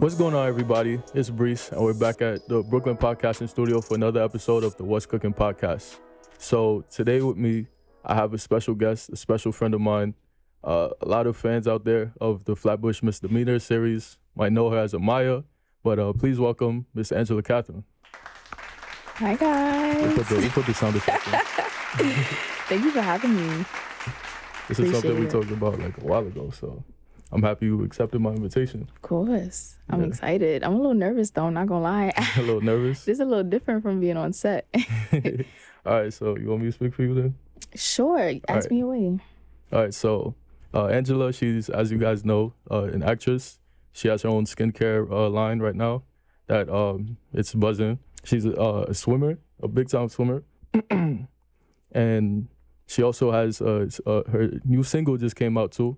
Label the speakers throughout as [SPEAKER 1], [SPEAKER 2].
[SPEAKER 1] What's going on, everybody? It's Brees, and we're back at the Brooklyn Podcasting Studio for another episode of the What's Cooking podcast. So today with me, I have a special guest, a special friend of mine. A lot of fans out there of the Flatbush Misdemeanors series might know her as Amaya, but please welcome Miss Angella-Katherine.
[SPEAKER 2] Hi, guys.
[SPEAKER 1] We put the sound effect in.
[SPEAKER 2] Thank you for having me.
[SPEAKER 1] This is something we
[SPEAKER 2] Appreciate
[SPEAKER 1] talked about like a while ago, so I'm happy you accepted my invitation.
[SPEAKER 2] Of course. I'm
[SPEAKER 1] Yeah.
[SPEAKER 2] excited. I'm a little nervous, though. I'm not going to lie.
[SPEAKER 1] A little nervous?
[SPEAKER 2] This is a little different from being on set.
[SPEAKER 1] All right, so you want me to speak for you then?
[SPEAKER 2] Sure. Ask
[SPEAKER 1] right.
[SPEAKER 2] me away.
[SPEAKER 1] All right, so Angela, she's, as you guys know, an actress. She has her own skincare line right now that it's buzzing. She's a swimmer, a big-time swimmer. And she also has her new single just came out too.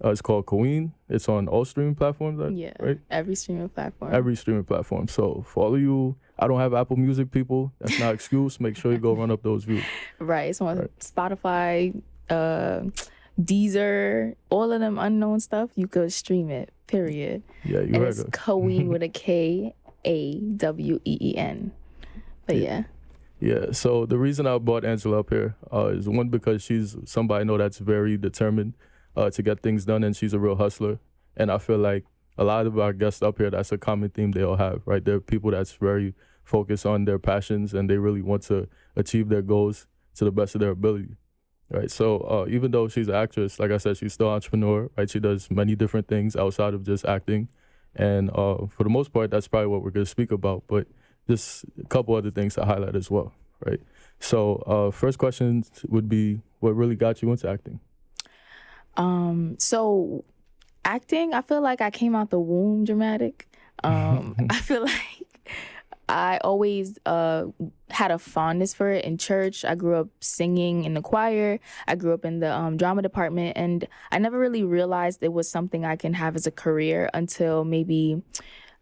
[SPEAKER 1] It's called Kaween. It's on all streaming platforms,
[SPEAKER 2] Yeah.
[SPEAKER 1] right?
[SPEAKER 2] Every streaming platform.
[SPEAKER 1] Every streaming platform. So for all of you, I don't have Apple Music people. That's not an excuse. Make sure you go run up those views.
[SPEAKER 2] Right. It's on
[SPEAKER 1] Right.
[SPEAKER 2] Spotify, Deezer, all of them unknown stuff. You could stream it, period.
[SPEAKER 1] Yeah, you
[SPEAKER 2] And
[SPEAKER 1] heard
[SPEAKER 2] it's
[SPEAKER 1] her.
[SPEAKER 2] Kaween with a Kaween. But yeah.
[SPEAKER 1] Yeah, so the reason I brought Angela up here is one, because she's somebody I know that's very determined to get things done, and she's a real hustler. And I feel like a lot of our guests up here, that's a common theme they all have, right? They're people that's very focused on their passions, and they really want to achieve their goals to the best of their ability, right? So even though she's an actress, like I said, she's still an entrepreneur, right? She does many different things outside of just acting. And for the most part, that's probably what we're going to speak about. But just a couple other things to highlight as well, right? So first question would be, what really got you into acting?
[SPEAKER 2] So acting, I feel like I came out the womb dramatic. I feel like I always had a fondness for it in church. I grew up singing in the choir. I grew up in the drama department, and I never really realized it was something I can have as a career until maybe,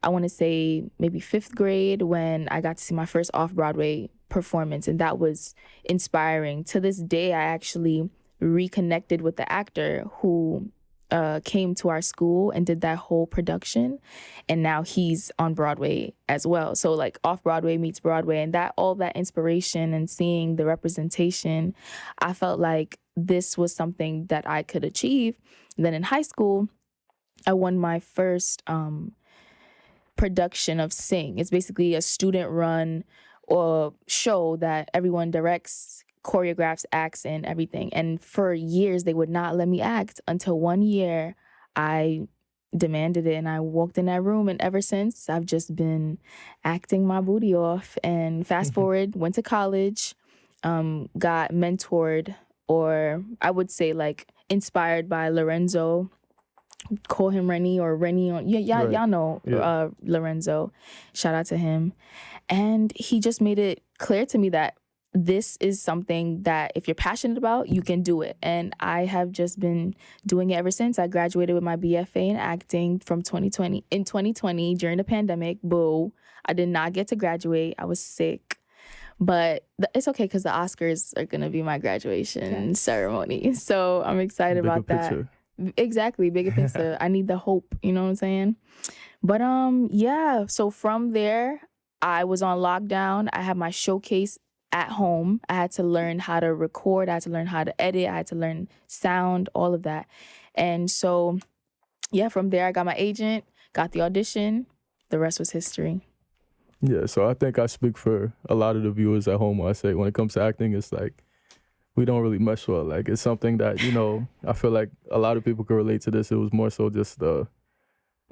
[SPEAKER 2] I want to say maybe 5th grade, when I got to see my first off-Broadway performance, and that was inspiring. To this day, I actually reconnected with the actor who came to our school and did that whole production, and now he's on Broadway as well. So like off-Broadway meets Broadway, and that all that inspiration and seeing the representation, I felt like this was something that I could achieve. And then in high school, I won my first production of Sing. It's basically a student-run or show that everyone directs, choreographs, acts, and everything. And for years, they would not let me act until one year I demanded it, and I walked in that room. And ever since, I've just been acting my booty off. And fast forward, went to college, got mentored, or I would say like inspired by Lorenzo. Call him Rennie or Rennie. Right. Y'all know Lorenzo. Shout out to him. And he just made it clear to me that this is something that if you're passionate about, you can do it. And I have just been doing it ever since. I graduated with my BFA in acting from 2020. In 2020, during the pandemic, boo, I did not get to graduate. I was sick. But it's okay, because the Oscars are going to be my graduation ceremony. So I'm excited about that.
[SPEAKER 1] Picture.
[SPEAKER 2] Exactly, bigger picture. I need the hope, you know what I'm saying? But yeah, so from there, I was on lockdown. I had my showcase at home. I had to learn how to record. I had to learn how to edit. I had to learn sound, all of that. And so, yeah, from there, I got my agent, got the audition. The rest was history.
[SPEAKER 1] Yeah, so I think I speak for a lot of the viewers at home when I say when it comes to acting, it's like we don't really mesh well. Like, it's something that, you know, I feel like a lot of people can relate to this. It was more so just the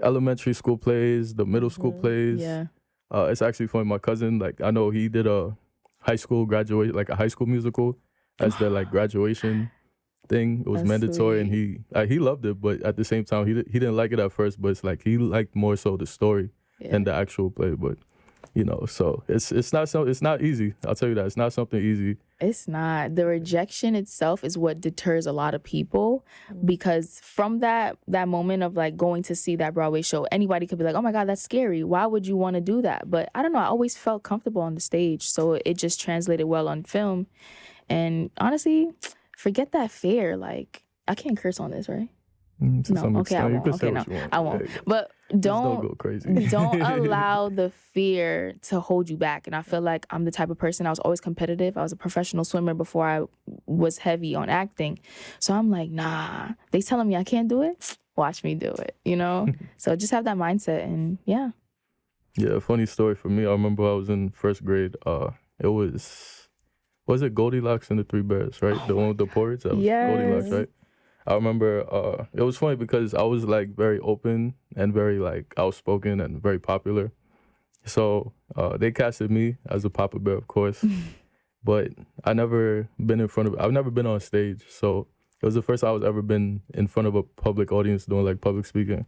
[SPEAKER 1] elementary school plays, the middle school plays.
[SPEAKER 2] Yeah.
[SPEAKER 1] It's actually funny. My cousin, like, I know he did a high school graduate, like a high school musical as their like graduation thing. It was
[SPEAKER 2] That's
[SPEAKER 1] mandatory, and
[SPEAKER 2] sweet.
[SPEAKER 1] he loved it, but at the same time, he didn't like it at first. But it's like he liked more so the story than the actual play. But you know, so it's not easy. I'll tell you that, it's not something easy.
[SPEAKER 2] It's not. The rejection itself is what deters a lot of people, because from that moment of like going to see that Broadway show, anybody could be like, oh my God, that's scary. Why would you want to do that? But I don't know. I always felt comfortable on the stage. So it just translated well on film. And honestly, forget that fear. Like, I can't curse on this, right?
[SPEAKER 1] To
[SPEAKER 2] No,
[SPEAKER 1] some
[SPEAKER 2] okay, I
[SPEAKER 1] extent, you
[SPEAKER 2] won't.
[SPEAKER 1] can
[SPEAKER 2] Okay,
[SPEAKER 1] say
[SPEAKER 2] no,
[SPEAKER 1] what you want.
[SPEAKER 2] I won't.
[SPEAKER 1] Hey,
[SPEAKER 2] But
[SPEAKER 1] just don't go
[SPEAKER 2] don't
[SPEAKER 1] crazy.
[SPEAKER 2] don't allow the fear to hold you back. And I feel like I'm the type of person, I was always competitive. I was a professional swimmer before I was heavy on acting. So I'm like, nah, they telling me I can't do it. Watch me do it, you know? So just have that mindset and yeah.
[SPEAKER 1] Yeah, funny story for me. I remember I was in first grade. It was it Goldilocks and the Three Bears, right? The one with the porridge? That was Goldilocks,
[SPEAKER 2] Yes.
[SPEAKER 1] right? I remember it was funny because I was like very open and very like outspoken and very popular. So they casted me as a Papa Bear, of course. But I've never been on stage. So it was the first time I was ever been in front of a public audience doing like public speaking.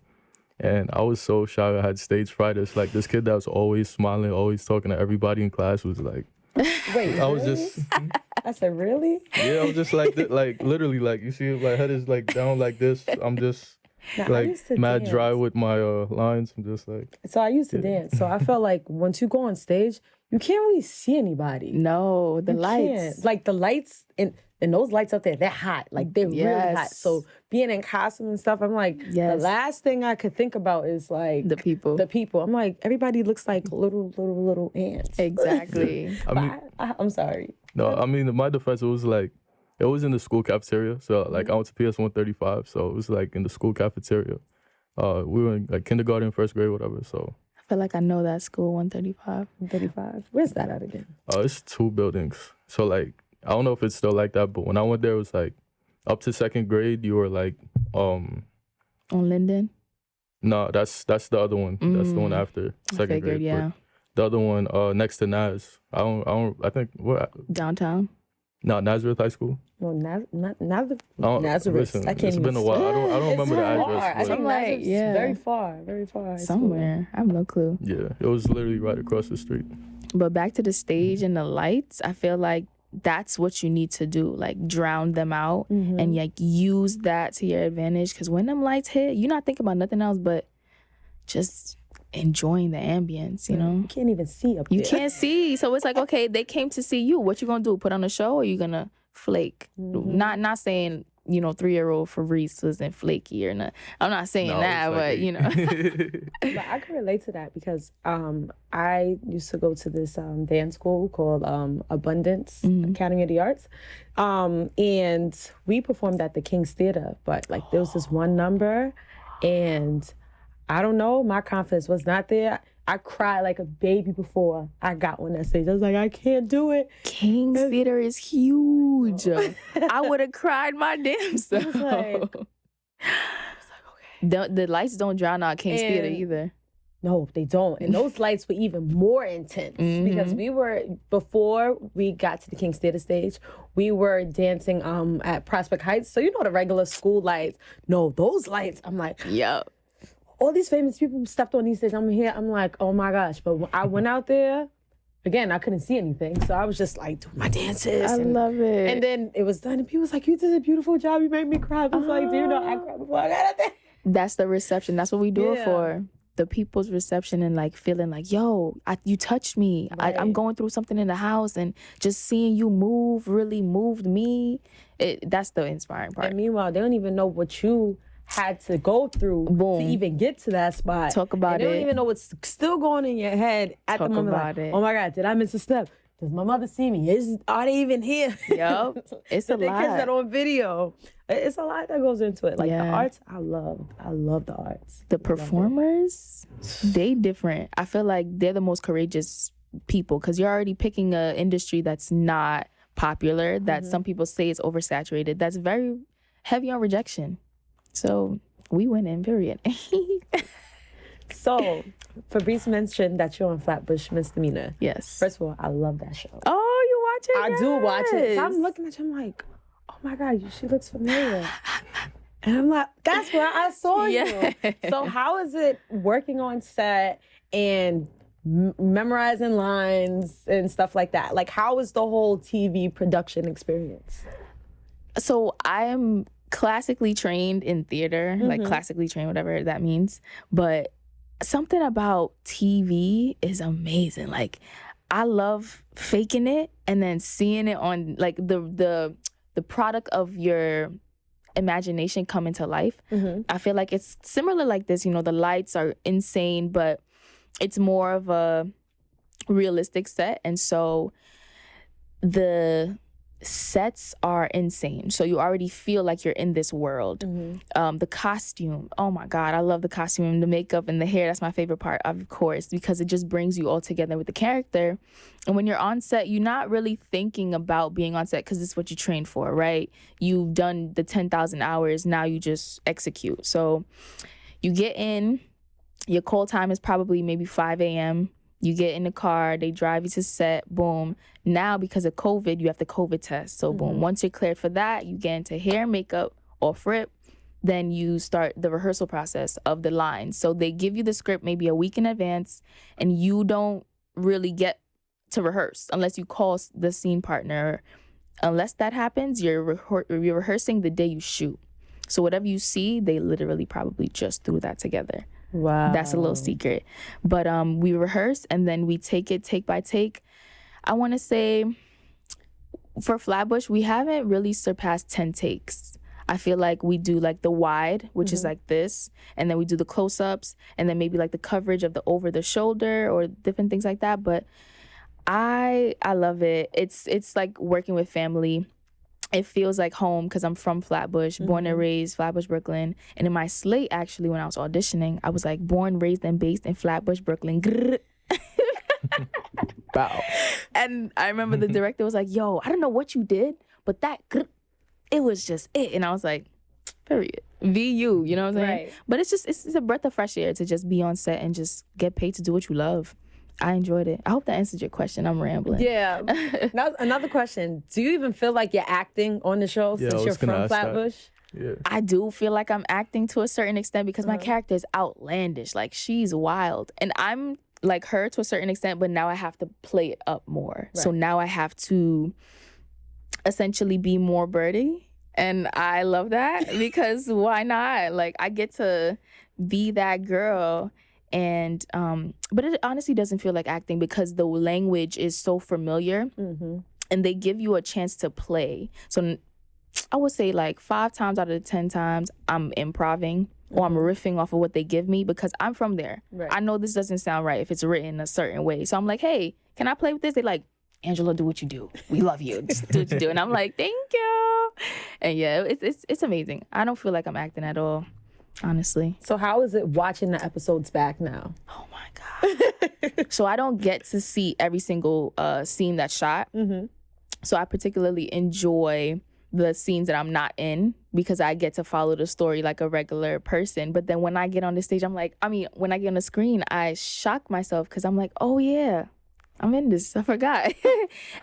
[SPEAKER 1] And I was so shy. I had stage fright. It's like this kid that was always smiling, always talking to everybody in class was like,
[SPEAKER 3] Wait,
[SPEAKER 1] I was
[SPEAKER 3] really?
[SPEAKER 1] just,
[SPEAKER 3] I said, really?
[SPEAKER 1] yeah, I was just like, like literally, like you see, my head is like down like this. I'm just
[SPEAKER 3] Now, I
[SPEAKER 1] like
[SPEAKER 3] used to
[SPEAKER 1] mad
[SPEAKER 3] dance.
[SPEAKER 1] dry with my lines. I'm just like,
[SPEAKER 3] So I used to dance. So I felt like once you go on stage, you can't really see anybody.
[SPEAKER 2] No, the
[SPEAKER 3] You
[SPEAKER 2] lights.
[SPEAKER 3] can't. Like the lights and those lights up there, they're hot. Like they're really hot.
[SPEAKER 2] Yes.
[SPEAKER 3] So being in costume and stuff, I'm like, the
[SPEAKER 2] Yes.
[SPEAKER 3] last thing I could think about is like
[SPEAKER 2] The people.
[SPEAKER 3] The people. I'm like, everybody looks like little ants.
[SPEAKER 2] Exactly.
[SPEAKER 1] I
[SPEAKER 3] But
[SPEAKER 1] mean,
[SPEAKER 3] I'm sorry.
[SPEAKER 1] no, I mean, in my defense, it was like, it was in the school cafeteria. So like I went to PS 135. So it was like in the school cafeteria. We were in like kindergarten, first grade, whatever. So
[SPEAKER 2] I feel like I know that school, 135.
[SPEAKER 3] 35. Where's that at again?
[SPEAKER 1] it's 2 buildings. So like, I don't know if it's still like that, but when I went there, it was like up to second grade, you were like,
[SPEAKER 2] On Linden?
[SPEAKER 1] no, that's the other one. That's the one after
[SPEAKER 2] I
[SPEAKER 1] second
[SPEAKER 2] figured,
[SPEAKER 1] grade.
[SPEAKER 2] yeah.
[SPEAKER 1] But the other one next to Naz. I think what?
[SPEAKER 2] Downtown?
[SPEAKER 1] No, Nazareth High School.
[SPEAKER 3] No,
[SPEAKER 1] I don't-
[SPEAKER 3] Nazareth.
[SPEAKER 1] listen,
[SPEAKER 3] I can't
[SPEAKER 1] it's
[SPEAKER 3] even
[SPEAKER 1] been a while. I don't remember the
[SPEAKER 3] far. I
[SPEAKER 1] address.
[SPEAKER 3] think
[SPEAKER 1] But
[SPEAKER 2] Like,
[SPEAKER 3] Nazareth's
[SPEAKER 2] yeah.
[SPEAKER 3] very far, very far. High school.
[SPEAKER 2] Somewhere. I have no clue.
[SPEAKER 1] yeah, it was literally right across the street.
[SPEAKER 2] But back to the stage and the lights, I feel like that's what you need to do. Like drown them out and like use that to your advantage. Because when them lights hit, you're not thinking about nothing else but just enjoying the ambience, you know?
[SPEAKER 3] You can't even see up
[SPEAKER 2] You
[SPEAKER 3] there.
[SPEAKER 2] can't see. So it's like, okay, they came to see you. What you gonna do? Put on a show or you gonna flake? Not saying, 3-year-old Fabrice wasn't flaky or not. I'm not saying
[SPEAKER 1] No,
[SPEAKER 2] that,
[SPEAKER 1] it's
[SPEAKER 2] but
[SPEAKER 1] like
[SPEAKER 3] But I can relate to that because I used to go to this dance school called Abundance Academy of the Arts. And we performed at the King's Theater, but like there was this one number and I don't know, my confidence was not there. I cried like a baby before I got on that stage. I was like, I can't do it.
[SPEAKER 2] King's Theater is huge. I would have cried my damn self.
[SPEAKER 3] like-
[SPEAKER 2] The lights don't drown out King's Theater
[SPEAKER 3] And-
[SPEAKER 2] either.
[SPEAKER 3] No, they don't. And those lights were even more intense because before we got to the King's Theater stage, we were dancing at Prospect Heights. So you know the regular school lights. No, those lights, I'm like,
[SPEAKER 2] Yep.
[SPEAKER 3] all these famous people stepped on these stages. I'm here, I'm like, oh my gosh. But when I went out there, again, I couldn't see anything. So I was just like doing my dances.
[SPEAKER 2] I love it.
[SPEAKER 3] And then it was done and people was like, you did a beautiful job. You made me cry. I was like, do you know I cried before I got out there?
[SPEAKER 2] That's the reception. That's what we do it
[SPEAKER 3] Yeah.
[SPEAKER 2] for. The people's reception and like feeling like, yo, you touched me. I'm
[SPEAKER 3] Right.
[SPEAKER 2] going through something in the house and just seeing you move really moved me. That's the inspiring part.
[SPEAKER 3] And meanwhile, they don't even know what you had to go through
[SPEAKER 2] Boom.
[SPEAKER 3] to even get to that spot.
[SPEAKER 2] Talk about
[SPEAKER 3] and they
[SPEAKER 2] it.
[SPEAKER 3] don't even know what's still going in your head at
[SPEAKER 2] Talk
[SPEAKER 3] the moment.
[SPEAKER 2] about
[SPEAKER 3] Like,
[SPEAKER 2] it.
[SPEAKER 3] oh my God, did I miss a step? Does my mother see me? Are they even here?
[SPEAKER 2] Yup. It's a
[SPEAKER 3] Did they catch
[SPEAKER 2] lot.
[SPEAKER 3] that on video? It's a lot that goes into it. Like the
[SPEAKER 2] Yeah.
[SPEAKER 3] arts, I love the arts.
[SPEAKER 2] The performers, they different. I feel like they're the most courageous people because you're already picking an industry that's not popular, that some people say is oversaturated, that's very heavy on rejection. So we win in, period.
[SPEAKER 3] So, Fabrice mentioned that you're on Flatbush Misdemeanor.
[SPEAKER 2] Yes.
[SPEAKER 3] First of all, I love that show.
[SPEAKER 2] Oh, you watch it?
[SPEAKER 3] I do watch it. So I'm
[SPEAKER 2] Yes.
[SPEAKER 3] looking at you, I'm like, oh my God, she looks familiar. And I'm like, that's where I saw
[SPEAKER 2] Yeah.
[SPEAKER 3] you. So how is it working on set and memorizing lines and stuff like that? Like, how is the whole TV production experience?
[SPEAKER 2] So I'm classically trained in theater, like classically trained, whatever that means. But something about TV is amazing. Like, I love faking it and then seeing it on like the product of your imagination come into life. I feel like it's similar like this. You know, the lights are insane, but it's more of a realistic set. And so the sets are insane. So you already feel like you're in this world. The costume, oh my God, I love the costume, the makeup and the hair. That's my favorite part, of course, because it just brings you all together with the character. And when you're on set, you're not really thinking about being on set because it's what you trained for, right? You've done the 10,000 hours. Now you just execute. So you get in, your call time is probably maybe 5 a.m. You get in the car, they drive you to set, boom. Now, because of COVID, you have the COVID test. So, boom, once you're cleared for that, you get into hair, makeup, off rip. Then you start the rehearsal process of the lines. So they give you the script maybe a week in advance, and you don't really get to rehearse unless you call the scene partner. Unless that happens, you're rehearsing the day you shoot. So whatever you see, they literally probably just threw that together.
[SPEAKER 3] Wow.
[SPEAKER 2] That's a little secret. But we rehearse, and then we take it take by take. I want to say for Flatbush, we haven't really surpassed 10 takes. I feel like we do like the wide, which is like this, and then we do the close-ups, and then maybe like the coverage of the over the shoulder or different things like that. But I love it. It's like working with family. It feels like home because I'm from Flatbush, born and raised, Flatbush, Brooklyn. And in my slate, actually, when I was auditioning, I was like born, raised, and based in Flatbush, Brooklyn.
[SPEAKER 1] Bow.
[SPEAKER 2] And I remember the director was like, yo, I don't know what you did, but that, it was just it. And I was like, period. VU, you know what I'm saying?
[SPEAKER 3] Right.
[SPEAKER 2] But it's a breath of fresh air to just be on set and just get paid to do what you love. I enjoyed it. I hope that answered your question. I'm rambling.
[SPEAKER 3] Yeah. Now, another question. Do you even feel like you're acting on the show since you're from Flatbush?
[SPEAKER 1] Yeah.
[SPEAKER 2] I do feel like I'm acting to a certain extent because my character is outlandish. Like, she's wild. And I'm like her to a certain extent, but now I have to play it up more. Right. So now I have to essentially be more Birdie. And I love that because why not? Like, I get to be that girl. And but it honestly doesn't feel like acting because the language is so familiar, and they give you a chance to play. So I would say like 5 times out of the 10 times I'm improving or I'm riffing off of what they give me because I'm from there. Right. I know this doesn't sound right if it's written a certain way. So I'm like, hey, can I play with this? They're like, Angela, do what you do. We love you. Just do what you do. And I'm like, thank you. And yeah, it's amazing. I don't feel like I'm acting at all. Honestly.
[SPEAKER 3] So how is it watching the episodes back now?
[SPEAKER 2] Oh my God. So I don't get to see every single scene that's shot. So I particularly enjoy the scenes that I'm not in because I get to follow the story like a regular person. But then when I get on the stage, when I get on the screen, I shock myself because I'm like, oh yeah, I'm in this. I forgot.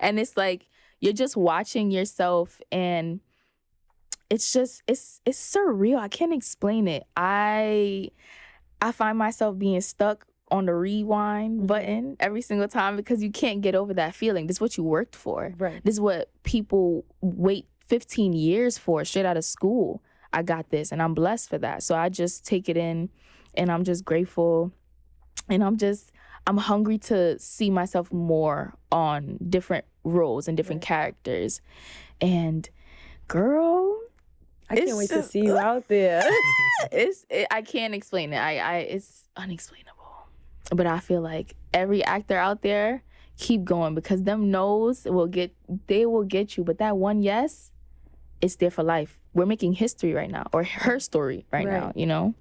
[SPEAKER 2] And it's like, you're just watching yourself and it's surreal. I can't explain it. I find myself being stuck on the rewind button every single time because you can't get over that feeling. This is what you worked for. Right. This is what people wait 15 years for straight out of school. I got this and I'm blessed for that. So I just take it in and I'm just grateful. And I'm hungry to see myself more on different roles and different characters. And girl,
[SPEAKER 3] I can't wait to see you out there.
[SPEAKER 2] I can't explain it. It's unexplainable. But I feel like every actor out there, keep going because them no's will get you. But that one yes, it's there for life. We're making history right now, or her story right now, you know?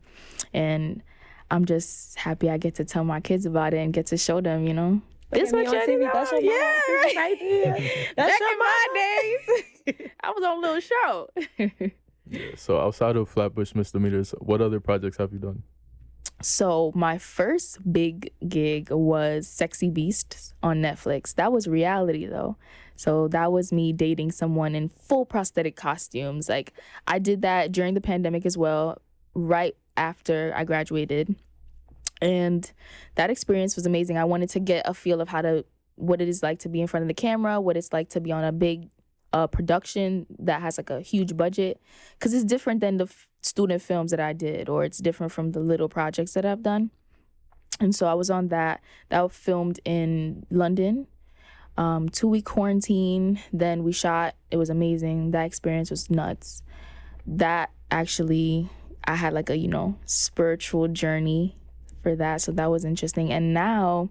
[SPEAKER 2] And I'm just happy I get to tell my kids about it and get to show them, you know? This what you're doing.
[SPEAKER 3] That's your mom right there.
[SPEAKER 2] That's your my days. I was on a little show.
[SPEAKER 1] Yeah, so outside of Flatbush Misdemeanors, what other projects have you done?
[SPEAKER 2] So my first big gig was Sexy Beasts on Netflix. That was reality though. So that was me dating someone in full prosthetic costumes. Like I did that during the pandemic as well, right after I graduated. And that experience was amazing. I wanted to get a feel of what it is like to be in front of the camera, what it's like to be on a big production that has like a huge budget, because it's different than the student films that I did, or it's different from the little projects that I've done. And so I was on that was filmed in London, 2-week quarantine. Then we shot. It was amazing. That experience was nuts. that actually, I had like a spiritual journey for that, so that was interesting. And now,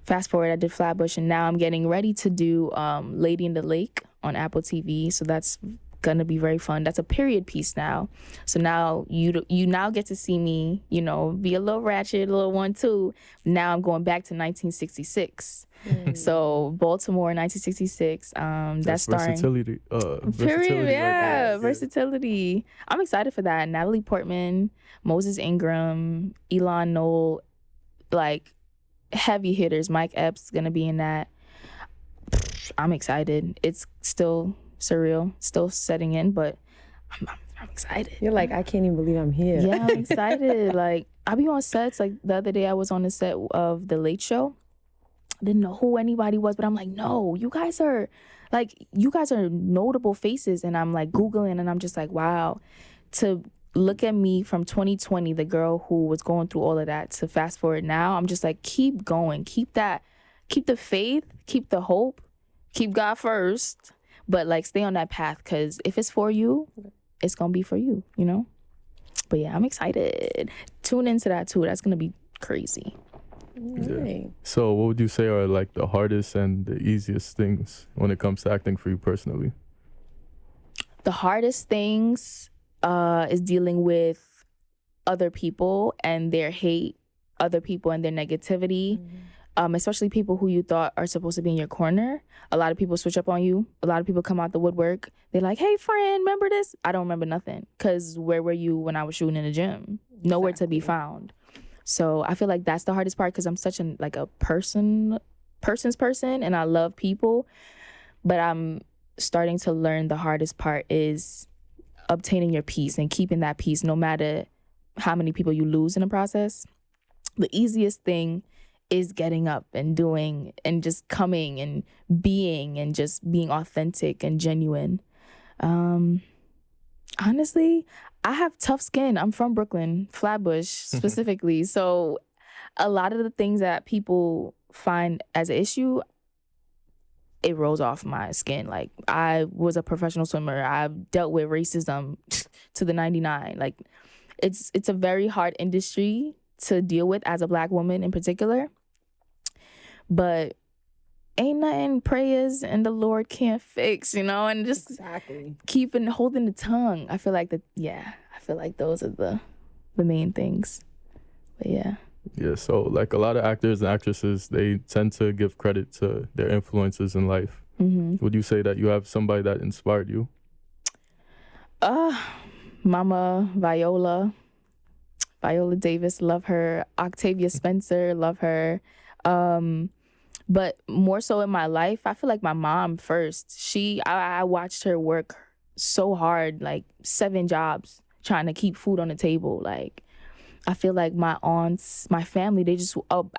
[SPEAKER 2] fast forward, I did Flatbush, and now I'm getting ready to do Lady in the Lake on Apple TV. So that's gonna be very fun. That's a period piece now. So now you now get to see me, be a little ratchet, a little 1-2. Now I'm going back to 1966. So Baltimore, 1966. That's starring
[SPEAKER 1] versatility.
[SPEAKER 2] Period, yeah, versatility. I'm excited for that. Natalie Portman, Moses Ingram, Elon Knoll, like heavy hitters. Mike Epps gonna be in that. I'm excited. It's still surreal, still setting in, but I'm excited.
[SPEAKER 3] You're like, I can't even believe I'm here.
[SPEAKER 2] Yeah, I'm excited. Like, I be on sets. Like the other day, I was on the set of The Late Show. Didn't know who anybody was, but I'm like, no, you guys are notable faces. And I'm like Googling, and I'm just like, wow. To look at me from 2020, the girl who was going through all of that, to fast forward now, I'm just like, keep going, keep the faith, keep the hope, keep God first, but like stay on that path, because if it's for you, it's gonna be for you, But yeah, I'm excited. Tune into that too. That's gonna be crazy.
[SPEAKER 3] Right.
[SPEAKER 1] Yeah. So what would you say are like the hardest and the easiest things when it comes to acting for you personally?
[SPEAKER 2] The hardest things is dealing with other people and their hate, other people and their negativity. Especially people who you thought are supposed to be in your corner. A lot of people switch up on you. A lot of people come out the woodwork. They're like, hey, friend, remember this? I don't remember nothing. Because where were you when I was shooting in the gym? Nowhere to be found. So I feel like that's the hardest part, because I'm such a person's person, and I love people. But I'm starting to learn the hardest part is obtaining your peace and keeping that peace no matter how many people you lose in the process. The easiest thing is getting up and doing and just coming and just being authentic and genuine. Honestly, I have tough skin. I'm from Brooklyn, Flatbush specifically. So a lot of the things that people find as an issue, it rolls off my skin. Like, I was a professional swimmer. I've dealt with racism to the 99. Like, it's a very hard industry to deal with as a Black woman in particular. But ain't nothing prayers and the Lord can't fix, and just
[SPEAKER 3] Exactly.
[SPEAKER 2] holding the tongue. I feel like those are the main things. But yeah.
[SPEAKER 1] Yeah, so like a lot of actors and actresses, they tend to give credit to their influences in life. Would you say that you have somebody that inspired you?
[SPEAKER 2] Mama Viola Davis, love her. Octavia Spencer, love her. But more so in my life, I feel like my mom first. I watched her work so hard, like 7 jobs, trying to keep food on the table. Like, I feel like my aunts, my family,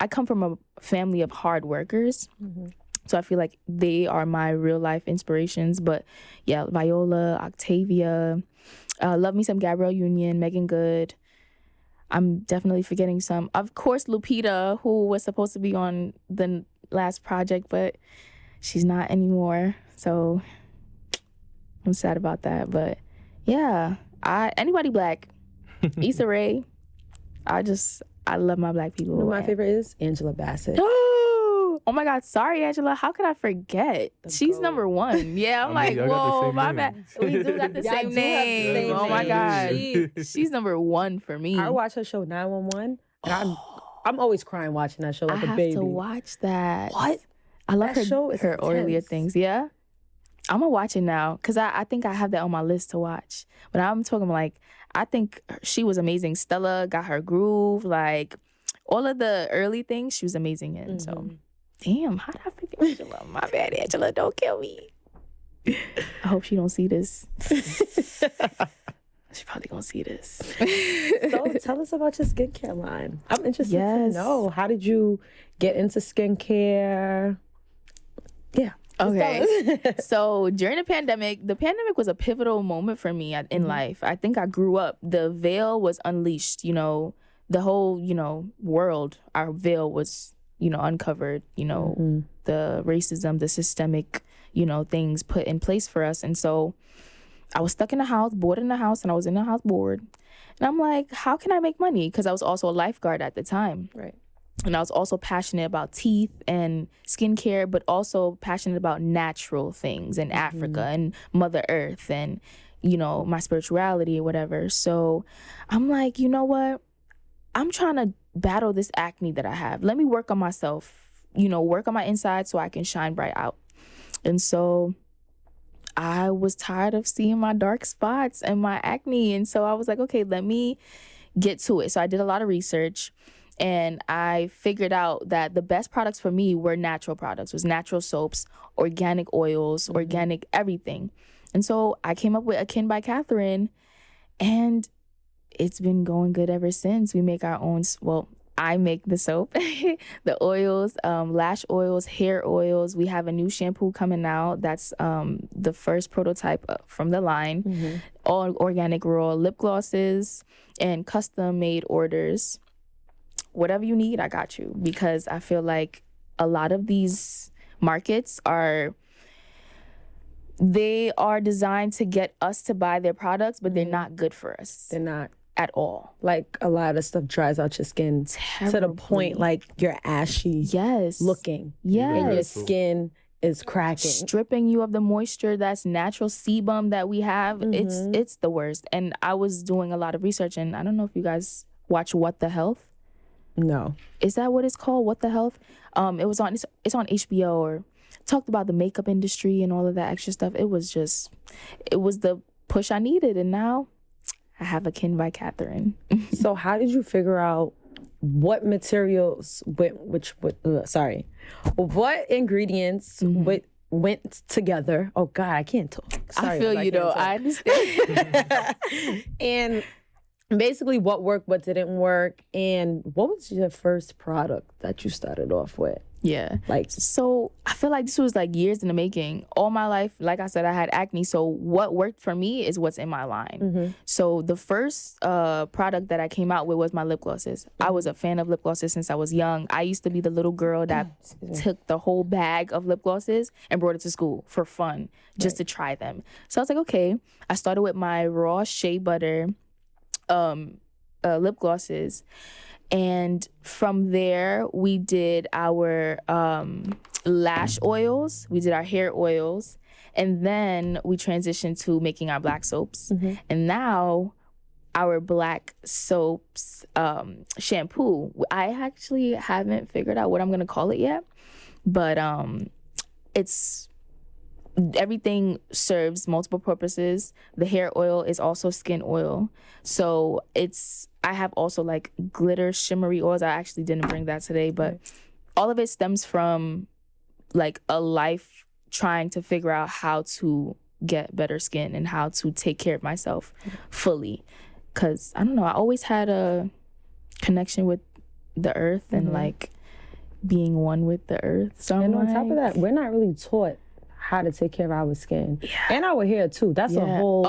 [SPEAKER 2] I come from a family of hard workers. So I feel like they are my real life inspirations. But yeah, Viola, Octavia, love me some Gabrielle Union, Megan Good. I'm definitely forgetting some. Of course, Lupita, who was supposed to be on the last project, but she's not anymore. So I'm sad about that. But yeah, anybody Black, Issa Rae. I love my Black people.
[SPEAKER 3] My favorite is Angela Bassett.
[SPEAKER 2] Oh my God, sorry, Angela. How could I forget? She's number 1. Yeah, I'm like, whoa, my bad. We do got the same name. Oh my God. She's number 1 for me.
[SPEAKER 3] I watch her show 911. And I'm always crying watching that show like a baby.
[SPEAKER 2] I have to watch that.
[SPEAKER 3] What?
[SPEAKER 2] I love
[SPEAKER 3] that show is
[SPEAKER 2] her
[SPEAKER 3] intense.
[SPEAKER 2] earlier things. Yeah. I'm gonna watch it now, because I think I have that on my list to watch. But I'm talking like, I think she was amazing. Stella got her groove. Like, all of the early things she was amazing in. So, damn, how did I forget Angela? My bad, Angela. Don't kill me. I hope she don't see this. She probably gonna see this.
[SPEAKER 3] So tell us about your skincare line. I'm interested to know, how did you get into skincare? Yeah.
[SPEAKER 2] Okay. So during the pandemic was a pivotal moment for me in life. I think I grew up. The veil was unleashed, the whole, world, our veil was, uncovered, the racism, the systemic, things put in place for us. And so I was stuck in the house, bored in the house, and I was in the house bored. And I'm like, how can I make money? Because I was also a lifeguard at the time.
[SPEAKER 3] Right.
[SPEAKER 2] And I was also passionate about teeth and skincare, but also passionate about natural things and Africa and Mother Earth and, you know, my spirituality or whatever. So I'm like, you know what? I'm trying to battle this acne that I have. Let me work on myself, you know, work on my inside so I can shine bright out. And so I was tired of seeing my dark spots and my acne. And so I was like, okay, let me get to it. So I did a lot of research. And I figured out that the best products for me were natural products, was natural soaps, organic oils, organic everything. And so I came up with Akin by Katherine, and it's been going good ever since. We make our own, well, I make the soap, the oils, lash oils, hair oils. We have a new shampoo coming out. That's the first prototype from the line. All organic raw lip glosses and custom made orders. Whatever you need, I got you. Because I feel like a lot of these markets they are designed to get us to buy their products, but they're not good for us.
[SPEAKER 3] They're not.
[SPEAKER 2] At all.
[SPEAKER 3] Like, a lot of stuff dries out your skin to the point like you're ashy looking.
[SPEAKER 2] Yes.
[SPEAKER 3] And your skin is cracking.
[SPEAKER 2] Stripping you of the moisture, that's natural sebum that we have. It's the worst. And I was doing a lot of research, and I don't know if you guys watch What the Health.
[SPEAKER 3] No.
[SPEAKER 2] Is that what it's called? What the Health? It's on HBO, or talked about the makeup industry and all of that extra stuff. It was the push I needed, and now I have Akin by Katherine.
[SPEAKER 3] So how did you figure out what materials what ingredients went together? Oh God, I can't talk. Sorry,
[SPEAKER 2] I feel you though. I understand.
[SPEAKER 3] And basically what worked, what didn't work, and what was your first product that you started off with?
[SPEAKER 2] Yeah. So I feel like this was like years in the making. All my life, like I said, I had acne. So what worked for me is what's in my line. So the first product that I came out with was my lip glosses. I was a fan of lip glosses since I was young. I used to be the little girl that took the whole bag of lip glosses and brought it to school for fun, just to try them. So I was like, okay. I started with my raw shea butter lip glosses. And from there, we did our lash oils. We did our hair oils. And then we transitioned to making our black soaps. And now our black soaps shampoo, I actually haven't figured out what I'm going to call it yet. But everything serves multiple purposes. The hair oil is also skin oil. So I have also like glitter shimmery oils. I actually didn't bring that today, but all of it stems from like a life trying to figure out how to get better skin and how to take care of myself fully. Cause I don't know, I always had a connection with the earth and like being one with the earth. So
[SPEAKER 3] and on top of that, we're not really taught how to take care of our skin and our hair too. That's a whole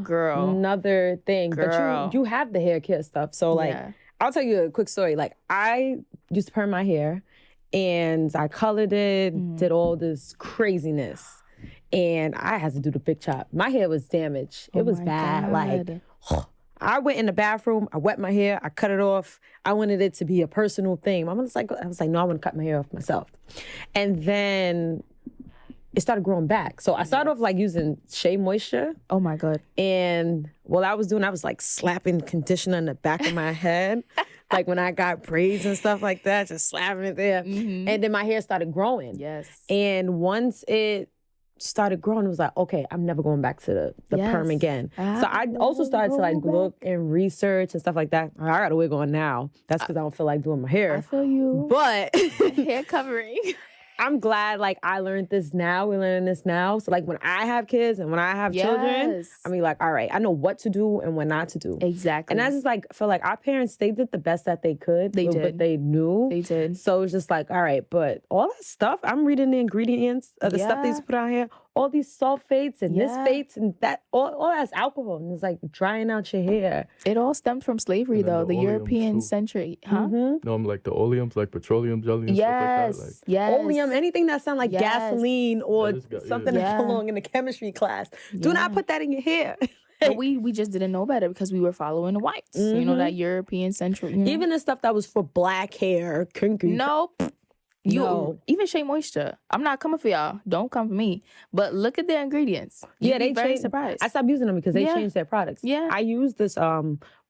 [SPEAKER 3] another thing. But you have the hair care stuff. So like I'll tell you a quick story. Like I used to perm my hair and I colored it, did all this craziness. And I had to do the big chop. My hair was damaged. It was bad.
[SPEAKER 2] God.
[SPEAKER 3] Like I went in the bathroom, I wet my hair, I cut it off. I wanted it to be a personal thing. I was like, no, I want to cut my hair off myself. And then it started growing back. So I started off like using Shea Moisture.
[SPEAKER 2] Oh my God.
[SPEAKER 3] And what I was like slapping conditioner in the back of my head. Like when I got braids and stuff like that, just slapping it there. And then my hair started growing.
[SPEAKER 2] Yes.
[SPEAKER 3] And once it started growing, it was like, okay, I'm never going back to the perm again. So I also started to like look and research and stuff like that. I got a wig on now. That's because I don't feel like doing my hair.
[SPEAKER 2] I feel you.
[SPEAKER 3] But
[SPEAKER 2] hair covering.
[SPEAKER 3] I'm glad like I learned this now. We're learning this now. So like when I have kids and when I have children, I mean like, all right, I know what to do and what not to do.
[SPEAKER 2] Exactly.
[SPEAKER 3] And I just like feel like our parents, they did the best that they could.
[SPEAKER 2] They did.
[SPEAKER 3] What they knew.
[SPEAKER 2] They did.
[SPEAKER 3] So it's just like, all right, but all that stuff, I'm reading the ingredients of the stuff they used to put on here. all these sulfates and this fates and that, all that's alcohol. And it's like drying out your hair.
[SPEAKER 2] It all stemmed from slavery,
[SPEAKER 1] And then
[SPEAKER 2] though.
[SPEAKER 1] the
[SPEAKER 2] The
[SPEAKER 1] oleums,
[SPEAKER 2] European
[SPEAKER 1] too.
[SPEAKER 2] century, huh?
[SPEAKER 3] Mm-hmm.
[SPEAKER 1] No, I'm like the oleums, like petroleum jelly and stuff like that. Like,
[SPEAKER 2] Yes.
[SPEAKER 3] Oleum, anything that sounds like
[SPEAKER 2] Yes.
[SPEAKER 3] gasoline or
[SPEAKER 1] That is ga-
[SPEAKER 3] something
[SPEAKER 2] yeah.
[SPEAKER 3] that belong in the chemistry class. Do not put that in your hair.
[SPEAKER 2] But we just didn't know better because we were following the whites. You know, that European central. You know?
[SPEAKER 3] Even the stuff that was for black hair, kinky.
[SPEAKER 2] Nope.
[SPEAKER 3] No.
[SPEAKER 2] Even Shea Moisture. I'm not coming for y'all. Don't come for me. But look at the ingredients.
[SPEAKER 3] Yeah,
[SPEAKER 2] You'd
[SPEAKER 3] they
[SPEAKER 2] be very
[SPEAKER 3] changed.
[SPEAKER 2] surprised.
[SPEAKER 3] I stopped using them because they
[SPEAKER 2] Yeah.
[SPEAKER 3] changed their products.
[SPEAKER 2] Yeah.
[SPEAKER 3] I use this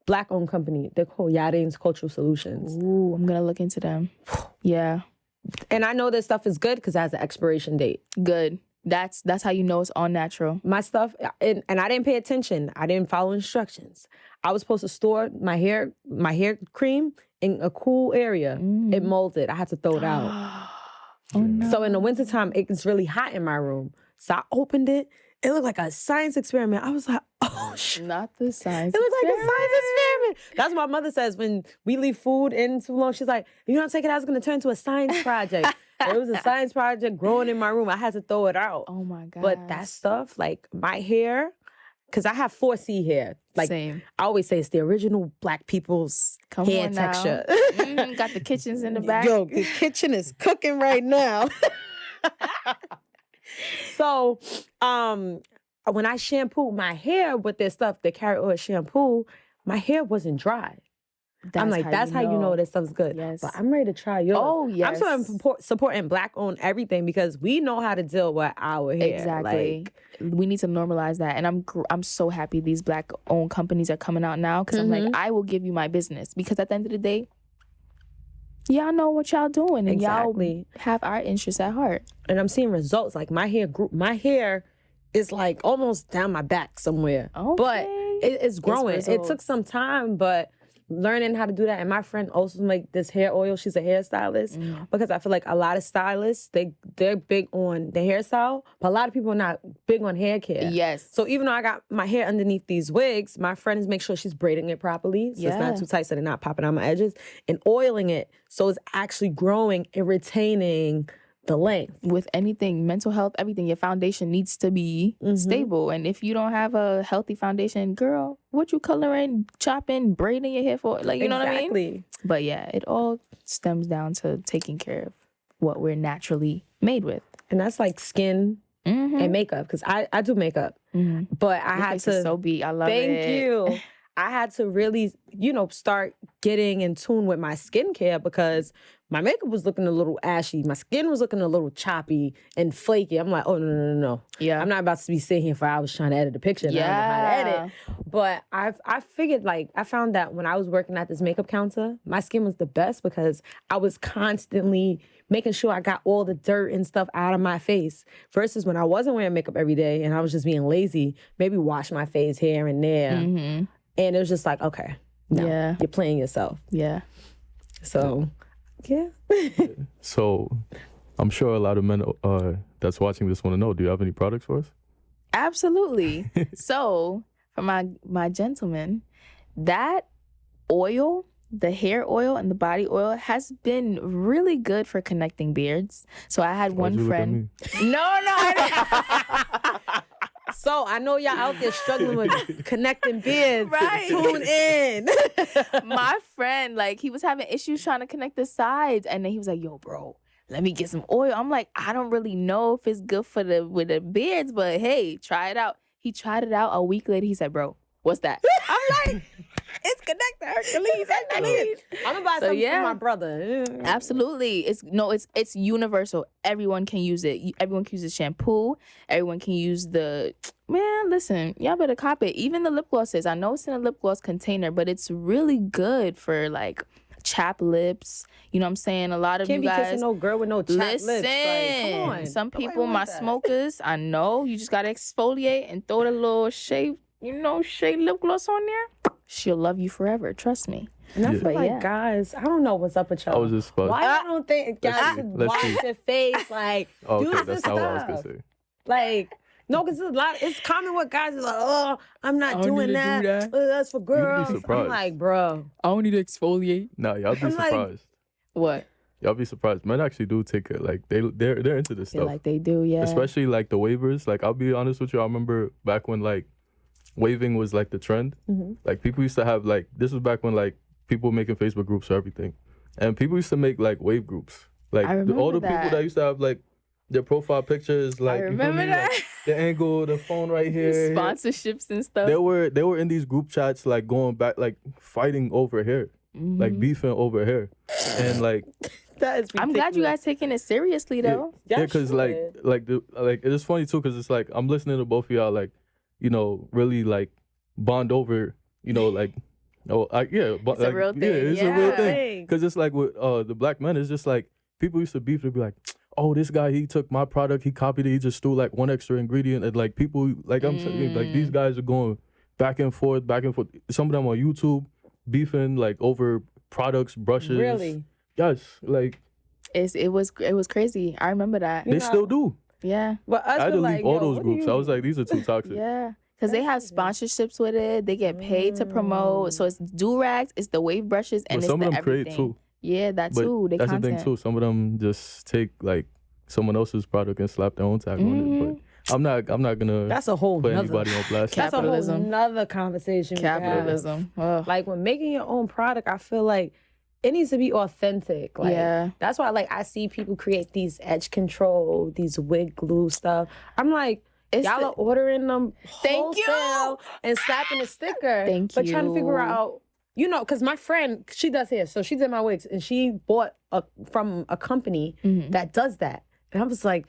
[SPEAKER 3] black-owned company. They're called Yadin's Cultural Solutions.
[SPEAKER 2] Ooh, I'm gonna look into them. Yeah,
[SPEAKER 3] And I know this stuff is good because it has an expiration date.
[SPEAKER 2] good. That's how you know it's all natural.
[SPEAKER 3] My stuff, and I didn't pay attention. I didn't follow instructions. I was supposed to store my hair cream in a cool area. It molded. I had to throw it out.
[SPEAKER 2] Oh no.
[SPEAKER 3] So in the wintertime, it's really hot in my room. So I opened it. It looked like a science experiment. I was like, oh, shit.
[SPEAKER 2] Not the science.
[SPEAKER 3] It looked like a science experiment. That's what my mother says when we leave food in too long. She's like, you don't take it out, it's going to turn into a science project. It was a science project growing in my room. I had to throw it out.
[SPEAKER 2] Oh my god.
[SPEAKER 3] But that stuff, like my hair, because I have 4C hair. Like
[SPEAKER 2] Same.
[SPEAKER 3] I always say, it's the original black people's
[SPEAKER 2] Come
[SPEAKER 3] hair
[SPEAKER 2] on now.
[SPEAKER 3] texture.
[SPEAKER 2] Got the kitchens in the back.
[SPEAKER 3] Yo, the kitchen is cooking right now. So, when I shampooed my hair with this stuff, the carrot oil shampoo, my hair wasn't dry. I'm like, that's how you know this stuff's good.
[SPEAKER 2] Yes.
[SPEAKER 3] But I'm ready to try yours.
[SPEAKER 2] Oh, yes.
[SPEAKER 3] I'm supporting black-owned everything because we know how to deal with our hair.
[SPEAKER 2] Exactly.
[SPEAKER 3] Like,
[SPEAKER 2] We need to normalize that, and I'm so happy these black-owned companies are coming out now because I'm like, I will give you my business because at the end of the day, y'all know what y'all doing, and
[SPEAKER 3] Exactly.
[SPEAKER 2] y'all have our interests at heart.
[SPEAKER 3] and I'm seeing results. Like my hair is like almost down my back somewhere. But it's growing. It took
[SPEAKER 2] results.
[SPEAKER 3] some time, but learning how to do that. And my friend also make this hair oil. She's a hairstylist because I feel like a lot of stylists, they're big on the hairstyle, but a lot of people are not big on hair care.
[SPEAKER 2] Yes.
[SPEAKER 3] So even though I got my hair underneath these wigs, my friend is make sure she's braiding it properly so it's not too tight so they're not popping out my edges and oiling it so it's actually growing and retaining the length.
[SPEAKER 2] With anything, mental health, everything, your foundation needs to be stable. And if you don't have a healthy foundation, girl, what you coloring, chopping, braiding your hair for? Like, you know what I mean? But yeah, it all stems down to taking care of what we're naturally made with.
[SPEAKER 3] And that's like skin and makeup because I do makeup. But I
[SPEAKER 2] Your
[SPEAKER 3] had
[SPEAKER 2] face is
[SPEAKER 3] to
[SPEAKER 2] so beat. I love it.
[SPEAKER 3] Thank you. I had to really, start getting in tune with my skincare because my makeup was looking a little ashy. My skin was looking a little choppy and flaky. I'm like, oh, no.
[SPEAKER 2] Yeah.
[SPEAKER 3] I'm not about to be sitting here for hours trying to edit a picture. And I don't know how to edit. But I figured, I found that when I was working at this makeup counter, my skin was the best because I was constantly making sure I got all the dirt and stuff out of my face versus when I wasn't wearing makeup every day and I was just being lazy, maybe wash my face here and there. And it was just like, okay, no, you're playing yourself.
[SPEAKER 2] Yeah.
[SPEAKER 3] So, yeah.
[SPEAKER 1] So, I'm sure a lot of men that's watching this want to know, do you have any products for us?
[SPEAKER 2] Absolutely. So, for my gentleman, that oil, the hair oil and the body oil has been really good for connecting beards. So I had
[SPEAKER 1] Why'd you
[SPEAKER 2] one
[SPEAKER 1] look at
[SPEAKER 2] friend.
[SPEAKER 1] me?
[SPEAKER 3] No, I didn't. So I know y'all out there struggling with connecting beards.
[SPEAKER 2] Right.
[SPEAKER 3] Tune in.
[SPEAKER 2] My friend, he was having issues trying to connect the sides, and then he was like, "Yo, bro, let me get some oil." I'm like, I don't really know if it's good for with the beards, but hey, try it out. He tried it out. A week later, he said, "Bro, what's that?" I'm like, "It's connected, Hercules."
[SPEAKER 3] I'm gonna buy something for my brother.
[SPEAKER 2] Absolutely. It's universal. Everyone can use it. Everyone can use the shampoo. Everyone can use listen, y'all better cop it. Even the lip glosses. I know it's in a lip gloss container, but it's really good for chapped lips. You know what I'm saying? A lot of
[SPEAKER 3] Can't
[SPEAKER 2] you guys
[SPEAKER 3] be kissing no girl with no chapped
[SPEAKER 2] listen.
[SPEAKER 3] lips. Like, come on.
[SPEAKER 2] Some
[SPEAKER 3] Nobody
[SPEAKER 2] people,
[SPEAKER 3] want
[SPEAKER 2] my
[SPEAKER 3] that.
[SPEAKER 2] smokers, I know you just gotta exfoliate and throw the little shade lip gloss on there. She'll love you forever. Trust me.
[SPEAKER 3] And I feel like guys, I don't know what's up with y'all.
[SPEAKER 1] I was just about
[SPEAKER 3] Why I don't think guys should
[SPEAKER 1] Let's
[SPEAKER 3] wash
[SPEAKER 1] see.
[SPEAKER 3] their face
[SPEAKER 1] Oh,
[SPEAKER 3] do
[SPEAKER 1] okay,
[SPEAKER 3] this
[SPEAKER 1] that's not what I was
[SPEAKER 3] stuff.
[SPEAKER 1] gonna say.
[SPEAKER 3] No, because it's common with guys are like, oh, I'm not
[SPEAKER 2] don't
[SPEAKER 3] doing
[SPEAKER 2] need to
[SPEAKER 3] that.
[SPEAKER 2] do that.
[SPEAKER 3] That's for girls. I'm
[SPEAKER 1] surprised.
[SPEAKER 3] like, bro.
[SPEAKER 2] I don't need to exfoliate.
[SPEAKER 1] Nah, y'all be
[SPEAKER 3] I'm like-
[SPEAKER 1] surprised.
[SPEAKER 2] What?
[SPEAKER 1] y'all be surprised. Men actually do take it. Like they're into this
[SPEAKER 2] I feel
[SPEAKER 1] stuff.
[SPEAKER 2] like they do, yeah.
[SPEAKER 1] Especially like the waivers. Like I'll be honest with you. I remember back when like waving was like the trend. Like people used to have like, this was back when like people were making Facebook groups for everything, and people used to make like wave groups. Like
[SPEAKER 2] I remember
[SPEAKER 1] all the people that used to have like their profile pictures, like
[SPEAKER 2] I remember that.
[SPEAKER 1] Like, the angle, the phone right here,
[SPEAKER 2] Sponsorships and stuff.
[SPEAKER 1] They were in these group chats, like going back, like fighting over hair, like beefing over hair, and like.
[SPEAKER 3] That is ridiculous.
[SPEAKER 2] I'm glad you guys taking it seriously though.
[SPEAKER 1] Yeah, because like it's funny too, because it's like I'm listening to both of y'all, like, you know, really like bond over, you know, like.
[SPEAKER 2] It's a real thing.
[SPEAKER 1] Yeah, it's a real thing. Because it's like with the black men, it's just like people used to beef. They'd be like, "Oh, this guy, he took my product, he copied it, he just threw like one extra ingredient." And like people, like I'm saying, like these guys are going back and forth. Some of them on YouTube beefing like over products, brushes.
[SPEAKER 3] Really?
[SPEAKER 1] Yes, like
[SPEAKER 2] it was crazy. I remember that.
[SPEAKER 1] They still do.
[SPEAKER 2] Yeah.
[SPEAKER 3] But us
[SPEAKER 1] I had to
[SPEAKER 3] like,
[SPEAKER 1] leave all those groups. I was like, these are too toxic.
[SPEAKER 2] Yeah. Because they have sponsorships with it. They get paid to promote. So it's do-rags, it's the wave brushes, and
[SPEAKER 1] But
[SPEAKER 2] it's
[SPEAKER 1] some
[SPEAKER 2] the
[SPEAKER 1] of them
[SPEAKER 2] everything.
[SPEAKER 1] create too.
[SPEAKER 2] Yeah, that
[SPEAKER 1] But
[SPEAKER 2] too. They
[SPEAKER 1] that's
[SPEAKER 2] content.
[SPEAKER 1] the thing too. Some of them just take like someone else's product and slap their own tag on it. But I'm not gonna
[SPEAKER 3] that's a whole
[SPEAKER 1] put
[SPEAKER 3] nother,
[SPEAKER 1] anybody on blast.
[SPEAKER 3] that's a whole
[SPEAKER 2] Capitalism.
[SPEAKER 3] nother conversation. we have.
[SPEAKER 2] Capitalism. Ugh.
[SPEAKER 3] Like when making your own product, I feel like it needs to be authentic. Like that's why like I see people create these edge control, these wig glue stuff. I'm like, y'all are ordering them wholesale and slapping a sticker. But trying to figure out, you know, because my friend, she does hair, so she did my wigs, and she bought from a company that does that. And I was like,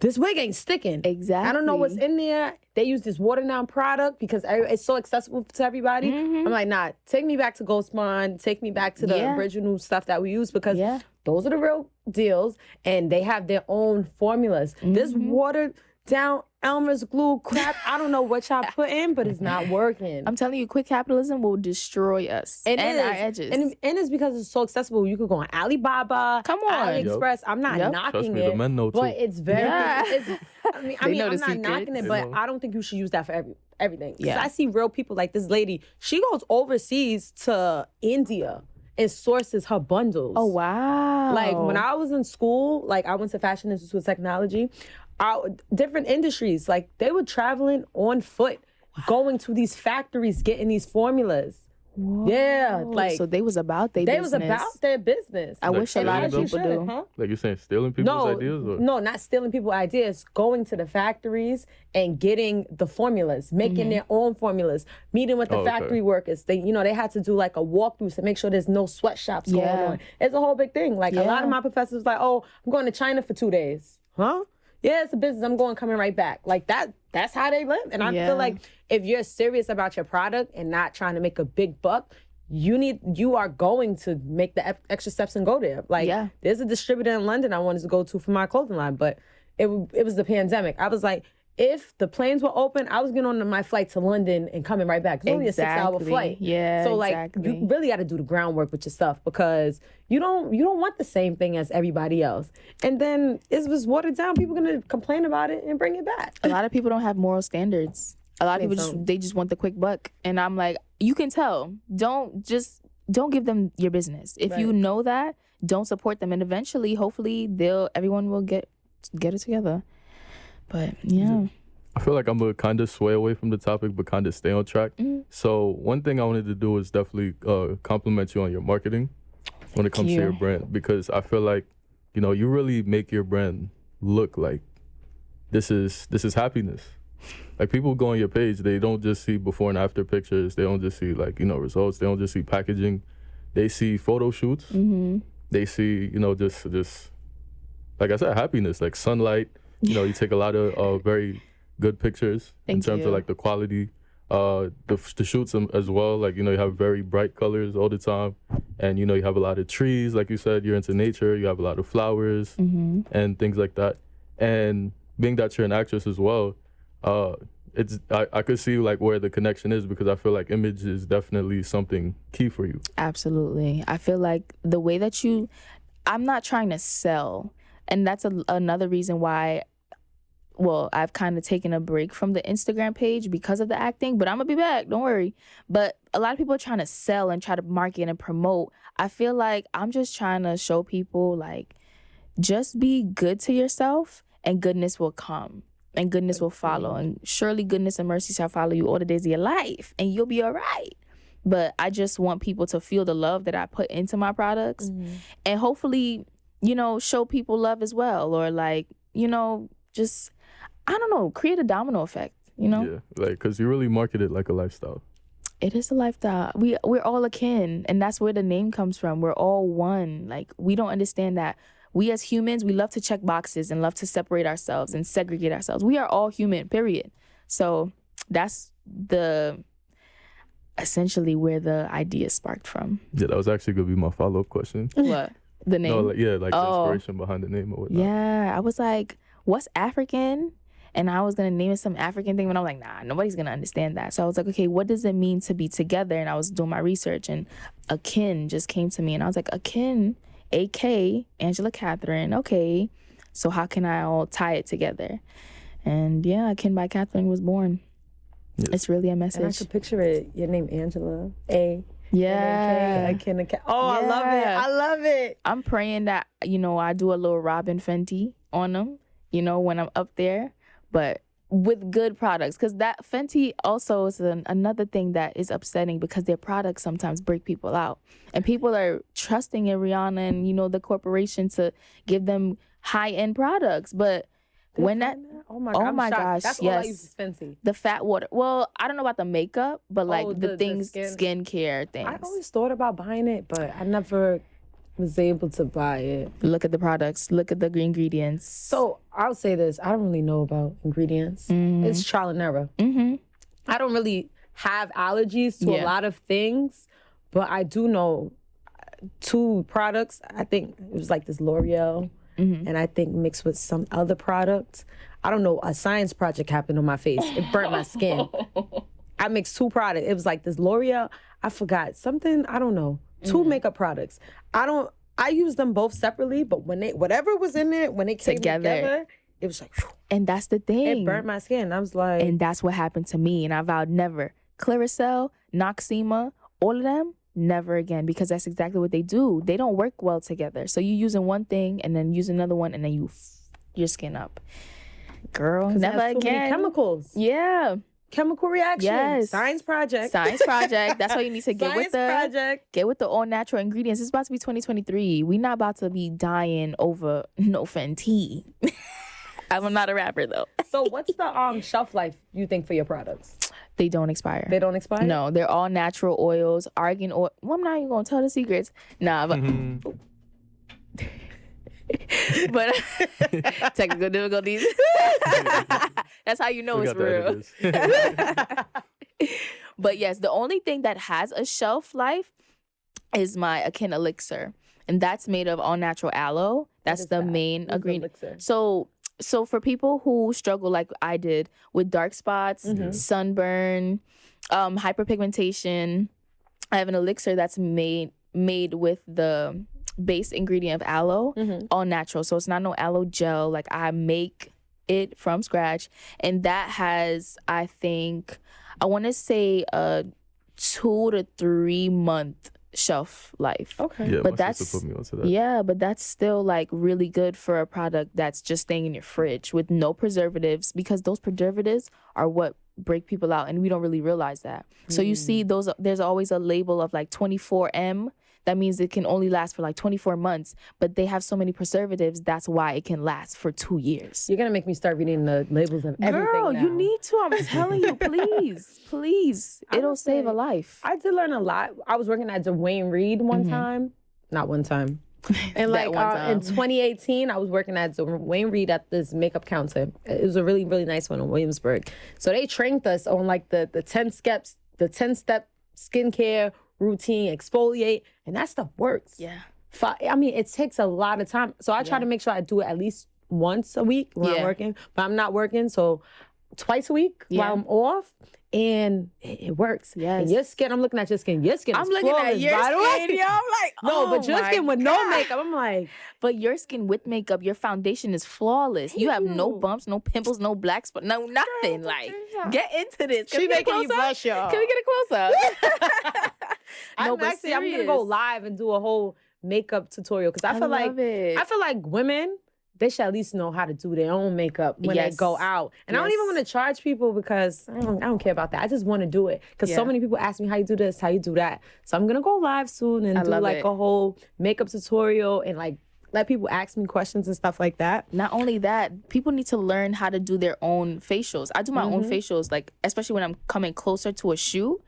[SPEAKER 3] this wig ain't sticking.
[SPEAKER 2] Exactly.
[SPEAKER 3] I don't know what's in there. They use this watered down product because it's so accessible to everybody. I'm like, nah, take me back to Ghost Bond. Take me back to the original stuff that we use, because those are the real deals, and they have their own formulas. This watered down Elmer's glue crap, I don't know what y'all put in, but it's not working.
[SPEAKER 2] I'm telling you, quick capitalism will destroy us and our edges.
[SPEAKER 3] And it's because it's so accessible. You could go on Alibaba, AliExpress. I'm not knocking it, but it's very. I mean, I'm not knocking it, but I don't think you should use that for everything. Because I see real people like this lady. She goes overseas to India and sources her bundles.
[SPEAKER 2] Oh wow!
[SPEAKER 3] Like when I was in school, like I went to Fashion Institute of Technology. Different industries, like they were traveling on foot, going to these factories, getting these formulas. Whoa. Yeah, like
[SPEAKER 2] so they was about their business.
[SPEAKER 3] They was about their business.
[SPEAKER 2] I wish a lot of people do.
[SPEAKER 3] Huh?
[SPEAKER 1] Like you're saying, stealing people's ideas? Or?
[SPEAKER 3] No, not stealing people's ideas. Going to the factories and getting the formulas, making their own formulas, meeting with the factory workers. They, you know, they had to do like a walkthrough to make sure there's no sweatshops going on. It's a whole big thing. Like a lot of my professors was like, "Oh, I'm going to China for 2 days." Huh? Yeah, it's a business. I'm coming right back. Like that's how they live. And I feel like if you're serious about your product and not trying to make a big buck, you are going to make the extra steps and go there. Like there's a distributor in London I wanted to go to for my clothing line, but it was the pandemic. I was like, if the planes were open, I was getting on my flight to London and coming right back. It's only a 6-hour flight.
[SPEAKER 2] Yeah.
[SPEAKER 3] So like you really got to do the groundwork with your stuff, because you don't want the same thing as everybody else. And then it was watered down. People are gonna complain about it and bring it back.
[SPEAKER 2] A lot of people don't have moral standards. A lot of people just want the quick buck. And I'm like, you can tell. Don't give them your business. If you know that, don't support them. And eventually, hopefully, everyone will get it together. But yeah.
[SPEAKER 1] I feel like I'm going to kind of sway away from the topic, but kind of stay on track. So one thing I wanted to do is definitely compliment you on your marketing when it comes to your brand, because I feel like, you know, you really make your brand look like this is happiness. Like people go on your page, they don't just see before and after pictures. They don't just see like, you know, results. They don't just see packaging. They see photo shoots. They see, you know, just like I said, happiness, like sunlight. You know, you take a lot of very good pictures in terms of like the quality, the shoots as well. Like, you know, you have very bright colors all the time, and you know, you have a lot of trees. Like you said, you're into nature. You have a lot of flowers and things like that. And being that you're an actress as well, I could see like where the connection is, because I feel like image is definitely something key for you.
[SPEAKER 2] Absolutely. I feel like the way that I'm not trying to sell, and that's another reason why well, I've kind of taken a break from the Instagram page because of the acting, but I'm gonna be back, don't worry. But a lot of people are trying to sell and try to market and promote. I feel like I'm just trying to show people, like, just be good to yourself and goodness will come and goodness will follow. And surely goodness and mercy shall follow you all the days of your life and you'll be all right. But I just want people to feel the love that I put into my products and hopefully, you know, show people love as well, or like, you know, just, I don't know, create a domino effect, you know?
[SPEAKER 1] Yeah, like, because you really market it like a lifestyle.
[SPEAKER 2] It is a lifestyle. We're all akin, and that's where the name comes from. We're all one. Like, we don't understand that we as humans, we love to check boxes and love to separate ourselves and segregate ourselves. We are all human, period. So that's essentially where the idea sparked from.
[SPEAKER 1] Yeah, that was actually going to be my follow-up question.
[SPEAKER 2] What? The name?
[SPEAKER 1] No, like, yeah, like the inspiration behind the name or whatnot.
[SPEAKER 2] Yeah, I was like, what's African? And I was going to name it some African thing, but I'm like, nah, nobody's going to understand that. So I was like, okay, what does it mean to be together? And I was doing my research, and Akin just came to me, and I was like, Akin, A.K., Angella-Katherine, okay. So how can I all tie it together? And yeah, Akin by Katherine was born. Yes. It's really a message.
[SPEAKER 3] And I could picture it. Your name, Angela, A.
[SPEAKER 2] Yeah.
[SPEAKER 3] Akin. Oh, yeah. I love it. I love it.
[SPEAKER 2] I'm praying that, you know, I do a little Robin Fenty on them, you know, when I'm up there, but with good products. Because that Fenty also is another thing that is upsetting, because their products sometimes break people out. And people are trusting in Rihanna and, you know, the corporation to give them high-end products. But when that,
[SPEAKER 3] oh my gosh, that's
[SPEAKER 2] yes,
[SPEAKER 3] all I use is Fenty.
[SPEAKER 2] The fat water. Well, I don't know about the makeup, but like the things, skincare things.
[SPEAKER 3] I always thought about buying it, but I never was able to buy it.
[SPEAKER 2] Look at the products. Look at the ingredients.
[SPEAKER 3] So I'll say this: I don't really know about ingredients. It's trial and error. I don't really have allergies to a lot of things, but I do know 2 products. I think it was like this L'Oreal. And I think mixed with some other product. I don't know, a science project happened on my face. It burnt my skin. I mixed 2 products. It was like this L'Oreal, I forgot, something, I don't know, 2 makeup products. I use them both separately, but when whatever was in it, when it came together, it was like, whew,
[SPEAKER 2] and that's the thing.
[SPEAKER 3] It burnt my skin. I was like.
[SPEAKER 2] And that's what happened to me. And I vowed never. Claricel, Noxzema, all of them, never again, because that's exactly what they do. They don't work well together. So you using one thing and then use another one and then you your skin up. Girl, never again.
[SPEAKER 3] Chemicals.
[SPEAKER 2] Yeah.
[SPEAKER 3] Chemical reaction.
[SPEAKER 2] Yes.
[SPEAKER 3] Science project.
[SPEAKER 2] Science project. That's why you need to get with the all natural ingredients. It's about to be 2023. We not about to be dying over no Fenty. I'm not a rapper though.
[SPEAKER 3] So what's the shelf life you think for your products?
[SPEAKER 2] They don't expire.
[SPEAKER 3] They don't expire?
[SPEAKER 2] No, they're all natural oils, argan oil. Well, I'm not even gonna tell the secrets. Nah, but but technical difficulties. That's how you know it's real. But yes, the only thing that has a shelf life is my Akin elixir, and that's made of all natural aloe. That's the main ingredient. So for people who struggle like I did with dark spots, sunburn, hyperpigmentation, I have an elixir that's made with the base ingredient of aloe, all natural. So it's not no aloe gel. Like, I make it from scratch. And that has, I think, I want to say a 2 to 3 month shelf life.
[SPEAKER 1] Okay. Yeah,
[SPEAKER 2] but that's
[SPEAKER 1] put me onto that.
[SPEAKER 2] Yeah, but that's still like really good for a product that's just staying in your fridge with no preservatives, because those preservatives are what break people out, and we don't really realize that. So you see those, there's always a label of like 24M. That means it can only last for like 24 months, but they have so many preservatives. That's why it can last for 2 years.
[SPEAKER 3] You're going to make me start reading the labels of everything.
[SPEAKER 2] Girl,
[SPEAKER 3] now.
[SPEAKER 2] You need to. I'm telling you, please. It'll save a life.
[SPEAKER 3] I did learn a lot. I was working at Dwayne Reed one time. Not one time. And like in 2018, I was working at Wayne Reed at this makeup counter. It was a really, really nice one in Williamsburg. So they trained us on like the 10 steps, the 10-step skincare routine, exfoliate, and that stuff works.
[SPEAKER 2] Yeah.
[SPEAKER 3] I mean, it takes a lot of time. So I try to make sure I do it at least once a week when I'm working, but I'm not working. So twice a week while I'm off. and it works.
[SPEAKER 2] Yes.
[SPEAKER 3] And your skin, I'm looking at your skin. Your skin is
[SPEAKER 2] I'm looking
[SPEAKER 3] flawless,
[SPEAKER 2] at your
[SPEAKER 3] by the way.
[SPEAKER 2] skin, yo. I'm like,
[SPEAKER 3] No, but your skin with no makeup, I'm like,
[SPEAKER 2] but your skin with makeup, your foundation is flawless. You have no bumps, no pimples, no black spots, no nothing. Like, get into this.
[SPEAKER 3] She making you blush, y'all.
[SPEAKER 2] Can we get a close up?
[SPEAKER 3] I'm gonna go live and do a whole makeup tutorial because I feel like women, they should at least know how to do their own makeup when they go out. And I don't even want to charge people because I don't care about that. I just want to do it because so many people ask me how you do this, how you do that. So I'm gonna go live soon and do like a whole makeup tutorial and like let people ask me questions and stuff like that.
[SPEAKER 2] Not only that, people need to learn how to do their own facials. I do my own facials, like especially when I'm coming closer to a shoot.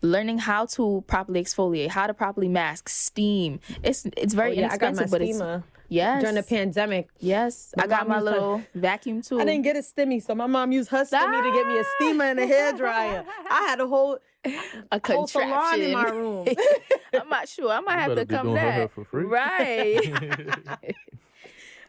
[SPEAKER 2] Learning how to properly exfoliate, how to properly mask, steam. It's very inexpensive,
[SPEAKER 3] I got my steamer. During the pandemic.
[SPEAKER 2] Yes. I got my little vacuum too.
[SPEAKER 3] I didn't get a stimmy, so my mom used her stimmy to get me a steamer and a hairdryer. I had a whole salon in my room.
[SPEAKER 2] I'm not sure. I might have to come back.
[SPEAKER 1] For free.
[SPEAKER 2] Right.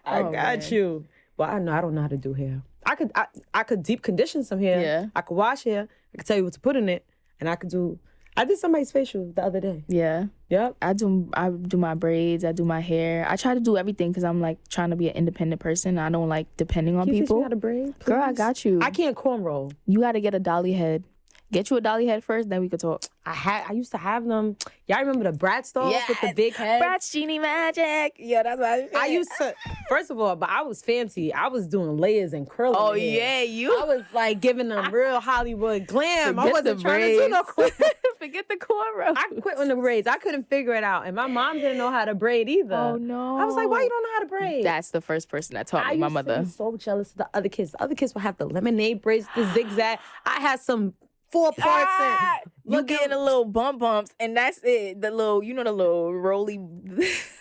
[SPEAKER 3] I got you. Well, I don't know how to do hair. I could deep condition some hair.
[SPEAKER 2] Yeah.
[SPEAKER 3] I could wash hair. I could tell you what to put in it. And I did somebody's facial the other day.
[SPEAKER 2] Yeah.
[SPEAKER 3] Yep.
[SPEAKER 2] I do my braids. I do my hair. I try to do everything because I'm like trying to be an independent person. I don't like depending on people.
[SPEAKER 3] Can you teach me how to braid, please?
[SPEAKER 2] Girl, I got you.
[SPEAKER 3] I can't cornrow.
[SPEAKER 2] You got to get a dolly head. Get you a dolly head first, then we could talk.
[SPEAKER 3] I used to have them. Y'all remember the Bratz dolls with the big heads?
[SPEAKER 2] Bratz Genie Magic. Yeah, that's what
[SPEAKER 3] I used to. First of all, but I was fancy. I was doing layers and curling.
[SPEAKER 2] Oh
[SPEAKER 3] hair.
[SPEAKER 2] yeah, you.
[SPEAKER 3] I was like giving them real Hollywood glam.
[SPEAKER 2] Forget
[SPEAKER 3] I wasn't trying to do no
[SPEAKER 2] Forget the cornrows.
[SPEAKER 3] I quit on the braids. I couldn't figure it out, and my mom didn't know how to braid either.
[SPEAKER 2] Oh no!
[SPEAKER 3] I was like, why you don't know how to braid?
[SPEAKER 2] That's the first person that taught me. My mother.
[SPEAKER 3] I used to be so jealous of the other kids. The other kids would have the lemonade braids, the zigzag. I had some 4 parts in.
[SPEAKER 2] You getting a little bumps, and that's it. The little, the little roly.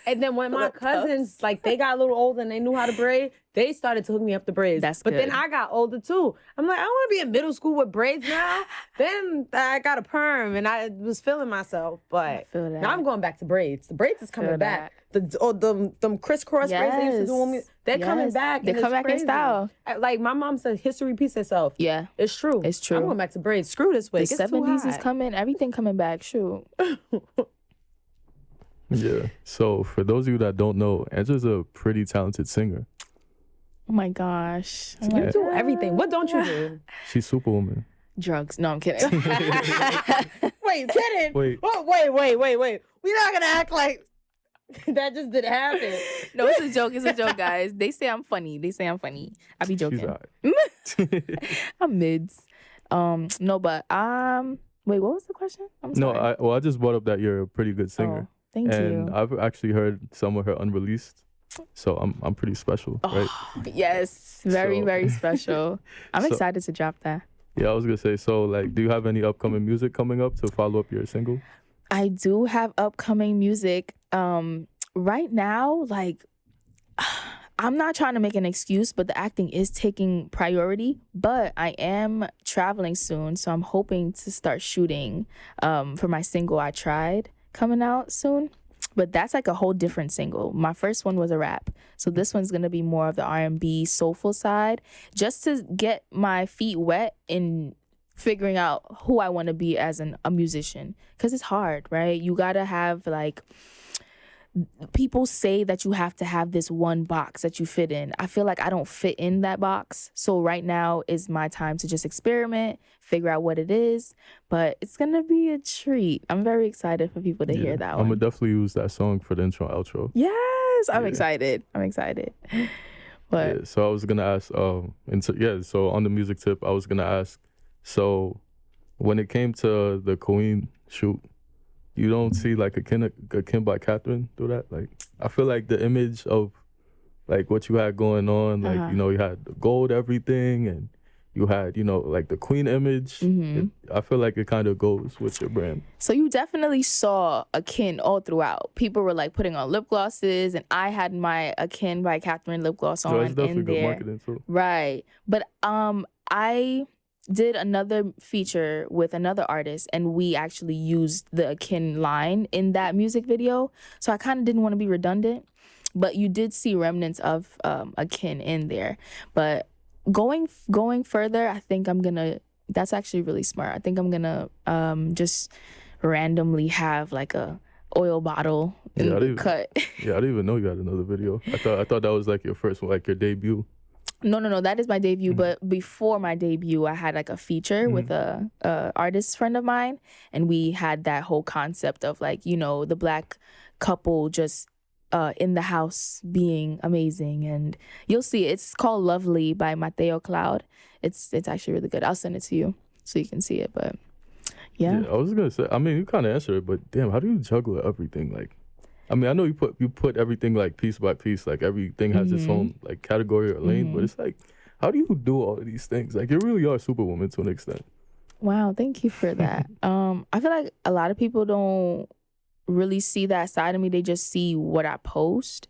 [SPEAKER 3] And then when my cousins, like, they got a little older and they knew how to braid, they started to hook me up the braids. But then I got older too. I'm like, I don't want to be in middle school with braids now. Then I got a perm and I was feeling myself. But now I'm going back to braids. The braids is coming back. Them crisscross braids they used to do on me, they're coming back.
[SPEAKER 2] They come back in style.
[SPEAKER 3] Like my mom said, history repeats itself.
[SPEAKER 2] Yeah.
[SPEAKER 3] It's true.
[SPEAKER 2] It's true.
[SPEAKER 3] I'm going back to braids. Screw this way.
[SPEAKER 2] The 70s is coming. Everything coming back. Shoot.
[SPEAKER 1] Yeah. So for those of you that don't know, Angela's a pretty talented singer.
[SPEAKER 2] Oh my gosh.
[SPEAKER 3] You do everything. What don't you do?
[SPEAKER 1] She's Superwoman.
[SPEAKER 2] Drugs. No, I'm kidding.
[SPEAKER 3] Wait, kidding?
[SPEAKER 1] Wait.
[SPEAKER 3] Oh, wait. We're not going to act like that just didn't happen.
[SPEAKER 2] No, it's a joke. It's a joke, guys. They say I'm funny. I be joking.
[SPEAKER 1] She's all right.
[SPEAKER 2] I'm mids. No, but wait, what was the question? I'm sorry.
[SPEAKER 1] No, I just brought up that you're a pretty good singer.
[SPEAKER 2] Oh, thank you.
[SPEAKER 1] And I've actually heard some of her unreleased. So I'm pretty special, right?
[SPEAKER 2] Yes, very special. I'm excited to drop that.
[SPEAKER 1] Yeah, I was gonna say, so like, do you have any upcoming music coming up to follow up your single?
[SPEAKER 2] I do have upcoming music. Right now, like, I'm not trying to make an excuse, but the acting is taking priority. But I am traveling soon, so I'm hoping to start shooting for my single I Tried coming out soon. But that's like a whole different single. My first one was a rap. So this one's going to be more of the R&B soulful side, just to get my feet wet in figuring out who I want to be as a musician. Because it's hard, right? You got to have, like, people say that you have to have this one box that you fit in. I feel like I don't fit in that box. So right now is my time to just experiment, figure out what it is. But it's going to be a treat. I'm very excited for people to hear that one.
[SPEAKER 1] I'm going to definitely use that song for the intro and outro.
[SPEAKER 2] Yes, I'm excited. But
[SPEAKER 1] yeah, so I was going to ask, so on the music tip, I was going to ask, so when it came to the Kaween shoot, you don't see like Angella-Katherine do that? Like, I feel like the image of like what you had going on, like, you had the gold everything and you had, like the queen image. I feel like it kind of goes with your brand. So
[SPEAKER 2] you definitely saw Akin all throughout. People were like putting on lip glosses and I had my Akin by Katherine lip gloss on
[SPEAKER 1] it's definitely
[SPEAKER 2] in there.
[SPEAKER 1] Good marketing too.
[SPEAKER 2] Right. But I did another feature with another artist and we actually used the Akin line in that music video. So I kind of didn't want to be redundant, but you did see remnants of Akin in there. But going further, I think I'm gonna That's actually really smart. I think I'm gonna just randomly have like a oil bottle in the cut.
[SPEAKER 1] Yeah, I didn't even know you had another video. I thought that was like your first one, like your debut.
[SPEAKER 2] No, that is my debut. But before my debut, I had like a feature with a artist friend of mine, and we had that whole concept of like, you know, the Black couple just in the house being amazing. And you'll see it's called Lovely by Mateo Cloud. It's actually really good. I'll send it to you so you can see it. But yeah,
[SPEAKER 1] I was gonna say, I mean, you kind of answered it, but damn, how do you juggle everything? Like, I mean, I know you put everything like piece by piece, like everything has its own like category or lane, but it's like, how do you do all of these things? Like, you really are Superwoman to an extent.
[SPEAKER 2] Wow, thank you for that. I feel like a lot of people don't really see that side of me. They just see what I post.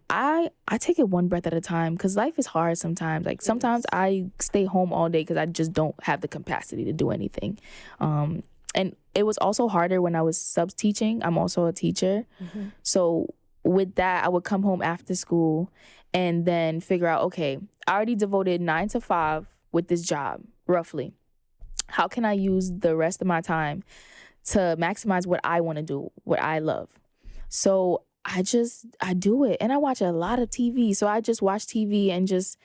[SPEAKER 2] I take it one breath at a time because life is hard sometimes. Like sometimes I stay home all day because I just don't have the capacity to do anything. And it was also harder when I was subs teaching. I'm also a teacher. So with that, I would come home after school and then figure out, okay, I already devoted 9 to 5 with this job, roughly. How can I use the rest of my time to maximize what I want to do, what I love? So I do it. And I watch a lot of TV. So I just watch TV and just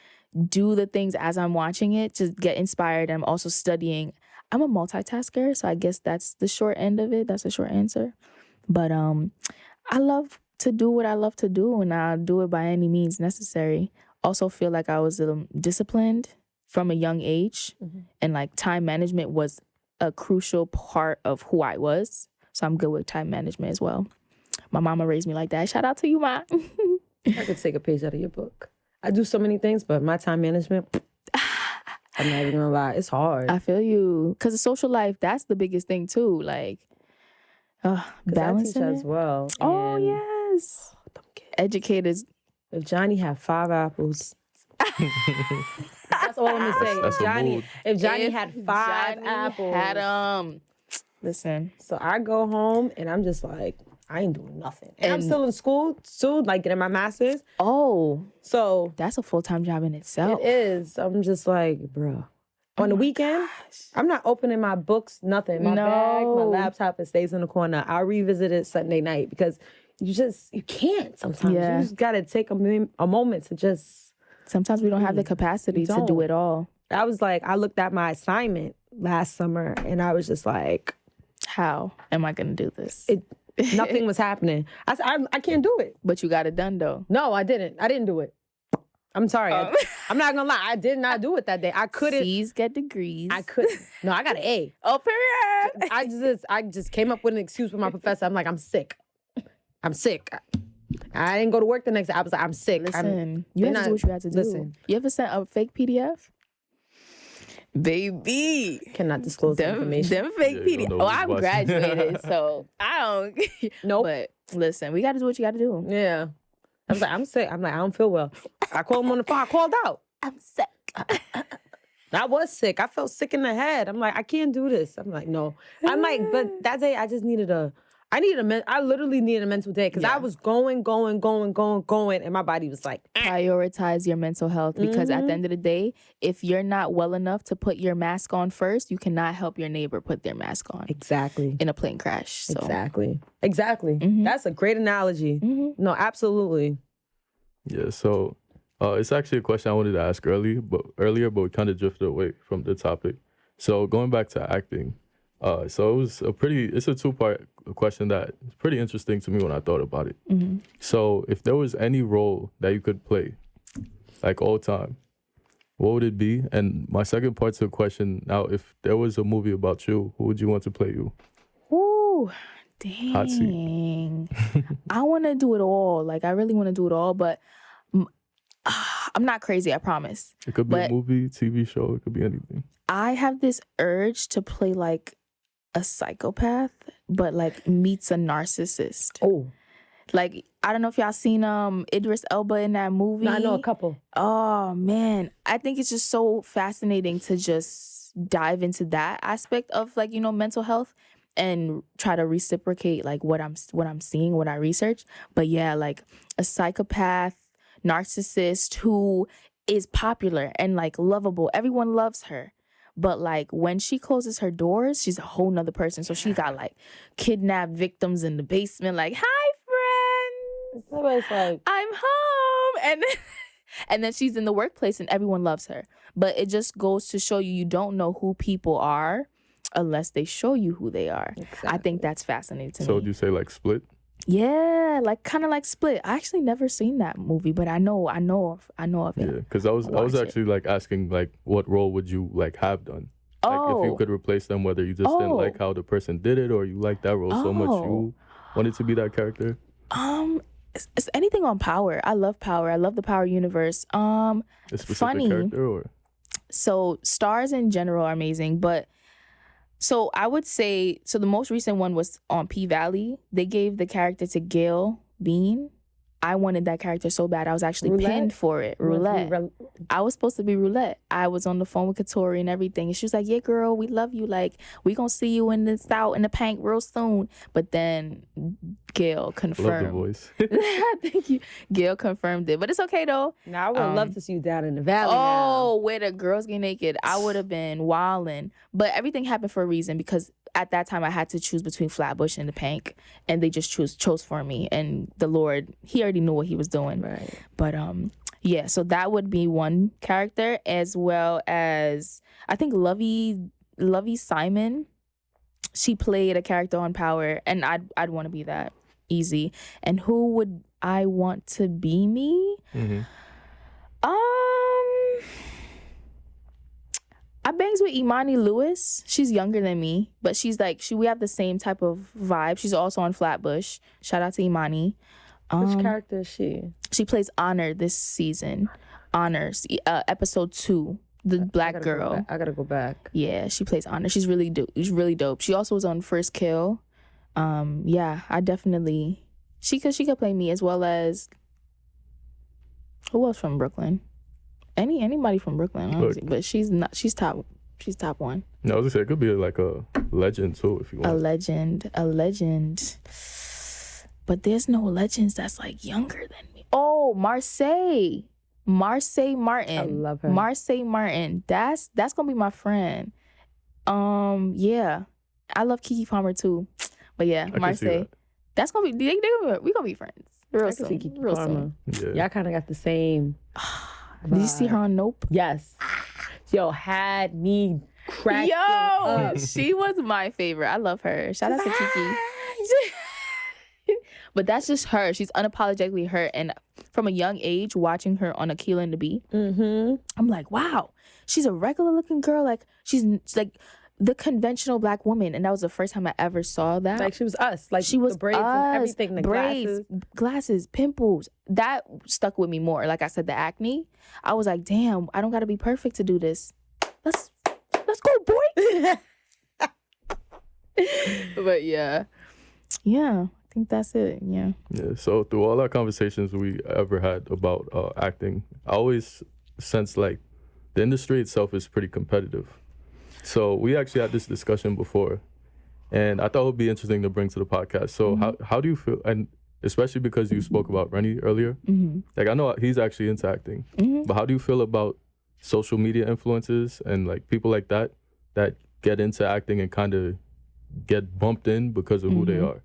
[SPEAKER 2] do the things as I'm watching it to get inspired. I'm also studying. I'm a multitasker, so I guess that's the short end of it. That's the short answer. But I love to do what I love to do, and I'll do it by any means necessary. Also feel like I was disciplined from a young age, and like time management was a crucial part of who I was. So I'm good with time management as well. My mama raised me like that. Shout out to you, Ma.
[SPEAKER 3] I could take a page out of your book. I do so many things, but my time management, I'm not even gonna lie, it's hard.
[SPEAKER 2] I feel you. Because the social life, that's the biggest thing too. Like, balancing
[SPEAKER 3] I teach
[SPEAKER 2] it.
[SPEAKER 3] as well.
[SPEAKER 2] Oh, yes. Educators.
[SPEAKER 3] If Johnny had 5 apples, that's all I'm gonna say. If Johnny had 5 apples.
[SPEAKER 2] Had 'em. Listen.
[SPEAKER 3] So I go home and I'm just like, I ain't doing nothing. And I'm still in school, too, like getting my master's.
[SPEAKER 2] Oh.
[SPEAKER 3] So
[SPEAKER 2] that's a full-time job in itself.
[SPEAKER 3] It is. I'm just like, bro. On the weekend, I'm not opening my books, nothing. My bag, my laptop, it stays in the corner. I'll revisit it Sunday night because you can't sometimes.
[SPEAKER 2] Yeah.
[SPEAKER 3] You just gotta take a moment to just.
[SPEAKER 2] Sometimes we don't have the capacity to do it all.
[SPEAKER 3] I was like, I looked at my assignment last summer and I was just like,
[SPEAKER 2] how am I gonna do this?
[SPEAKER 3] Nothing was happening. I can't do it.
[SPEAKER 2] But you got it done though.
[SPEAKER 3] No, I didn't. I didn't do it. I'm sorry. I'm not gonna lie. I did not do it that day. I couldn't.
[SPEAKER 2] C's get degrees.
[SPEAKER 3] I couldn't. No, I got an A.
[SPEAKER 2] Oh, period.
[SPEAKER 3] I just came up with an excuse with my professor. I'm like, I'm sick. I'm sick. I didn't go to work the next day. I was like, I'm sick.
[SPEAKER 2] Listen, you have to do what you have to do.
[SPEAKER 3] Listen.
[SPEAKER 2] You ever sent a fake PDF? Baby.
[SPEAKER 3] Cannot disclose the information.
[SPEAKER 2] Them fake PDF. Oh, I'm graduated, so I don't.
[SPEAKER 3] Nope.
[SPEAKER 2] But listen, we got to do what you got to do.
[SPEAKER 3] Yeah. I was like, I'm sick. I'm like, I don't feel well. I called him on the phone. I called out.
[SPEAKER 2] I'm sick.
[SPEAKER 3] I was sick. I felt sick in the head. I'm like, I can't do this. I'm like, no. I'm like, but that day I just I literally needed a mental day because I was going, and my body was like,
[SPEAKER 2] prioritize your mental health because at the end of the day, if you're not well enough to put your mask on first, you cannot help your neighbor put their mask on.
[SPEAKER 3] Exactly.
[SPEAKER 2] In a plane crash. So.
[SPEAKER 3] Exactly. That's a great analogy. No, absolutely.
[SPEAKER 1] Yeah, so it's actually a question I wanted to ask earlier, but we kind of drifted away from the topic. So going back to acting, so it's a 2-part question that is pretty interesting to me when I thought about it. So if there was any role that you could play, like all time, what would it be? And my second part to the question, now, if there was a movie about you, who would you want to play you?
[SPEAKER 2] Ooh, dang.
[SPEAKER 1] Hot seat.
[SPEAKER 2] I want to do it all. Like, I really want to do it all, but I'm not crazy, I promise.
[SPEAKER 1] It could be a movie, TV show, it could be anything.
[SPEAKER 2] I have this urge to play like a psychopath, but like meets a narcissist.
[SPEAKER 3] Oh.
[SPEAKER 2] Like, I don't know if y'all seen Idris Elba in that movie.
[SPEAKER 3] No, I know a couple.
[SPEAKER 2] Oh man. I think it's just so fascinating to just dive into that aspect of like, mental health and try to reciprocate like what I'm seeing, what I research. But yeah, like a psychopath, narcissist who is popular and like lovable. Everyone loves her. But like when she closes her doors, she's a whole nother person. So she got like kidnapped victims in the basement, like, hi friends.
[SPEAKER 3] So it's like,
[SPEAKER 2] I'm home. And and then she's in the workplace and everyone loves her. But it just goes to show you don't know who people are unless they show you who they are.
[SPEAKER 3] exactly.
[SPEAKER 2] I think that's fascinating to
[SPEAKER 1] So
[SPEAKER 2] me.
[SPEAKER 1] would you say like Split?
[SPEAKER 2] Yeah, like kind of like Split. I actually never seen that movie, but I know of it.
[SPEAKER 1] Yeah, because I was
[SPEAKER 2] watch it.
[SPEAKER 1] actually like asking like what role would you like have done? Like if you
[SPEAKER 2] Oh.
[SPEAKER 1] could replace them, whether you just didn't like how the person did it or you liked that role so much you wanted to be that character.
[SPEAKER 2] It's anything on Power. I love Power. I love the Power universe.
[SPEAKER 1] A specific
[SPEAKER 2] funny.
[SPEAKER 1] character or
[SPEAKER 2] So stars in general are amazing, but so I would say, so the most recent one was on P-Valley. They gave the character to Gail Bean. I wanted that character so bad. I was actually
[SPEAKER 3] Roulette?
[SPEAKER 2] pinned for it. Roulette. I was supposed to be Roulette. I was on the phone with Katori and everything. And she was like, yeah, girl, we love you. Like, we gonna see you in the South, in the Pank real soon. But then Gail confirmed.
[SPEAKER 1] love the voice.
[SPEAKER 2] Thank you. Gail confirmed it. But it's okay, though.
[SPEAKER 3] Now, I would love to see you down in the valley
[SPEAKER 2] Oh, where the girls get naked. I would have been wildin'. But everything happened for a reason because at that time I had to choose between Flatbush and the Pank. And they just chose for me. And the Lord, he already knew what he was doing.
[SPEAKER 3] Right.
[SPEAKER 2] But yeah, so that would be one character, as well as I think Lovey Simon. She played a character on Power, and I'd want to be that. Easy. And who would I want to be me?
[SPEAKER 1] Mm-hmm.
[SPEAKER 2] I bangs with Imani Lewis. She's younger than me, but she's like we have the same type of vibe. She's also on Flatbush. Shout out to Imani.
[SPEAKER 3] Which character is she?
[SPEAKER 2] She plays Honor this season. Honors, episode 2. The black girl.
[SPEAKER 3] I gotta go back.
[SPEAKER 2] Yeah, she plays Honor. She's really dope. She's really dope. She also was on First Kill. Yeah, I definitely she could play me, as well as who else from Brooklyn? Anybody from Brooklyn, honestly, but she's top one.
[SPEAKER 1] No, I was gonna say it could be like a legend too if you want.
[SPEAKER 2] A legend. But there's no legends that's like younger than me. Oh, Marseille Martin.
[SPEAKER 3] I love her.
[SPEAKER 2] Marseille Martin. That's gonna be my friend. Yeah, I love Keke Palmer too. But yeah, Marseille. That's gonna be we gonna be friends. Real soon.
[SPEAKER 1] Yeah.
[SPEAKER 3] Y'all kind of got the same.
[SPEAKER 2] Did you see her on Nope?
[SPEAKER 3] Yes. Yo, had me cracking up.
[SPEAKER 2] She was my favorite. I love her. Shout out to Kiki. But that's just her. She's unapologetically her. And from a young age, watching her on Aquila and the Bee, I'm like, wow, she's a regular looking girl. Like she's like the conventional black woman. And that was the first time I ever saw that.
[SPEAKER 3] Like she was us. Like
[SPEAKER 2] she was
[SPEAKER 3] the braids and everything. The
[SPEAKER 2] glasses, pimples. That stuck with me more. Like I said, the acne. I was like, damn, I don't gotta be perfect to do this. Let's go, boy. But yeah. I think that's it. Yeah.
[SPEAKER 1] So through all our conversations we ever had about acting, I always sense like the industry itself is pretty competitive. So we actually had this discussion before, and I thought it would be interesting to bring to the podcast. So how do you feel? And especially because you spoke about Rennie earlier, like I know he's actually into acting, but how do you feel about social media influences and like people like that get into acting and kind of get bumped in because of who they are?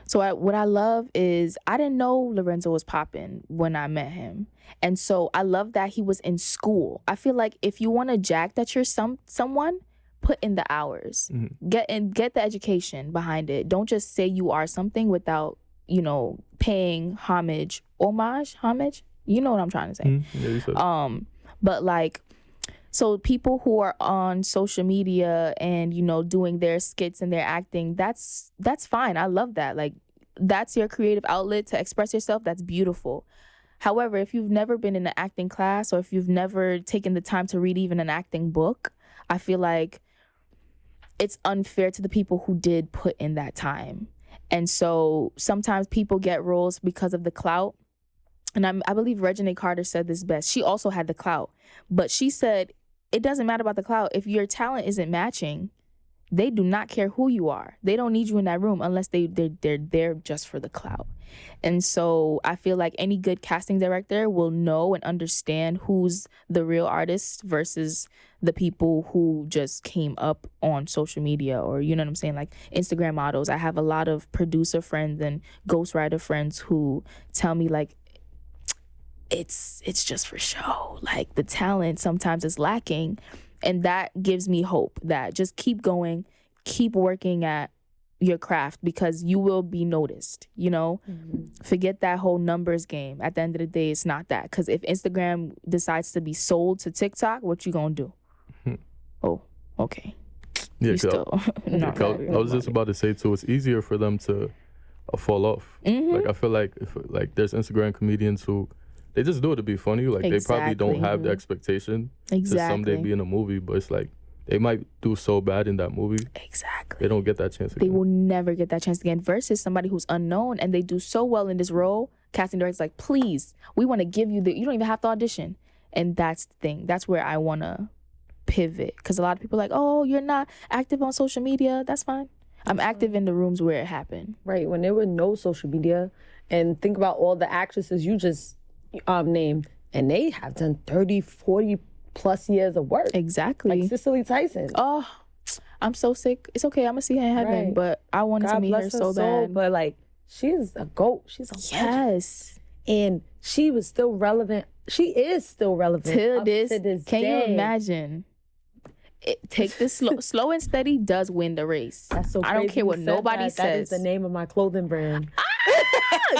[SPEAKER 2] So what I love is I didn't know Lorenzo was popping when I met him. And so I love that he was in school. I feel like if you want to jack that you're someone, put in the hours. Get the education behind it. Don't just say you are something without, paying homage. You know what I'm trying to say.
[SPEAKER 1] Yeah, you said.
[SPEAKER 2] But like, so people who are on social media and, doing their skits and their acting, that's fine. I love that. Like, that's your creative outlet to express yourself. That's beautiful. However, if you've never been in an acting class or if you've never taken the time to read even an acting book, I feel like it's unfair to the people who did put in that time. And so sometimes people get roles because of the clout. And I believe Regina Carter said this best. She also had the clout. But she said, it doesn't matter about the clout. If your talent isn't matching, they do not care who you are. They don't need you in that room unless they're there just for the clout. And so I feel like any good casting director will know and understand who's the real artist versus the people who just came up on social media, or you know what I'm saying, like Instagram models. I have a lot of producer friends and ghostwriter friends who tell me like it's just for show. Like the talent sometimes is lacking. And that gives me hope that just keep going, keep working at your craft, because you will be noticed, you know? Forget that whole numbers game. At the end of the day, it's not that. Because if Instagram decides to be sold to TikTok, what you gonna do? Oh, okay.
[SPEAKER 1] Yeah,
[SPEAKER 2] You still not
[SPEAKER 1] I
[SPEAKER 2] right
[SPEAKER 1] was just about to say too, it's easier for them to fall off. Like I feel like if like there's Instagram comedians who they just do it to be funny. Like they probably don't have the expectation to someday be in a movie, but it's like they might do so bad in that movie.
[SPEAKER 2] Exactly.
[SPEAKER 1] They don't get that chance again.
[SPEAKER 2] They will never get that chance again. Versus somebody who's unknown and they do so well in this role. Casting director's like, please, we want to give you you don't even have to audition. And that's the thing. That's where I want to pivot. Because a lot of people are like, oh, you're not active on social media. That's fine. I'm active in the rooms where it happened.
[SPEAKER 3] Right. When there were no social media, and think about all the actresses you just named, and they have done 30, 40 plus years of work.
[SPEAKER 2] Exactly.
[SPEAKER 3] Like Cicely Tyson.
[SPEAKER 2] Oh, I'm so sick. It's okay. I'm going to see her in heaven. But I wanted to meet her so bad.
[SPEAKER 3] But like, she's a GOAT. She's a legend.
[SPEAKER 2] Yes.
[SPEAKER 3] And she was still relevant. She is still relevant
[SPEAKER 2] to this
[SPEAKER 3] day.
[SPEAKER 2] Can you imagine? Take this slow and steady does win the race.
[SPEAKER 3] That's so crazy.
[SPEAKER 2] I don't care what nobody says.
[SPEAKER 3] That is the name of my clothing brand.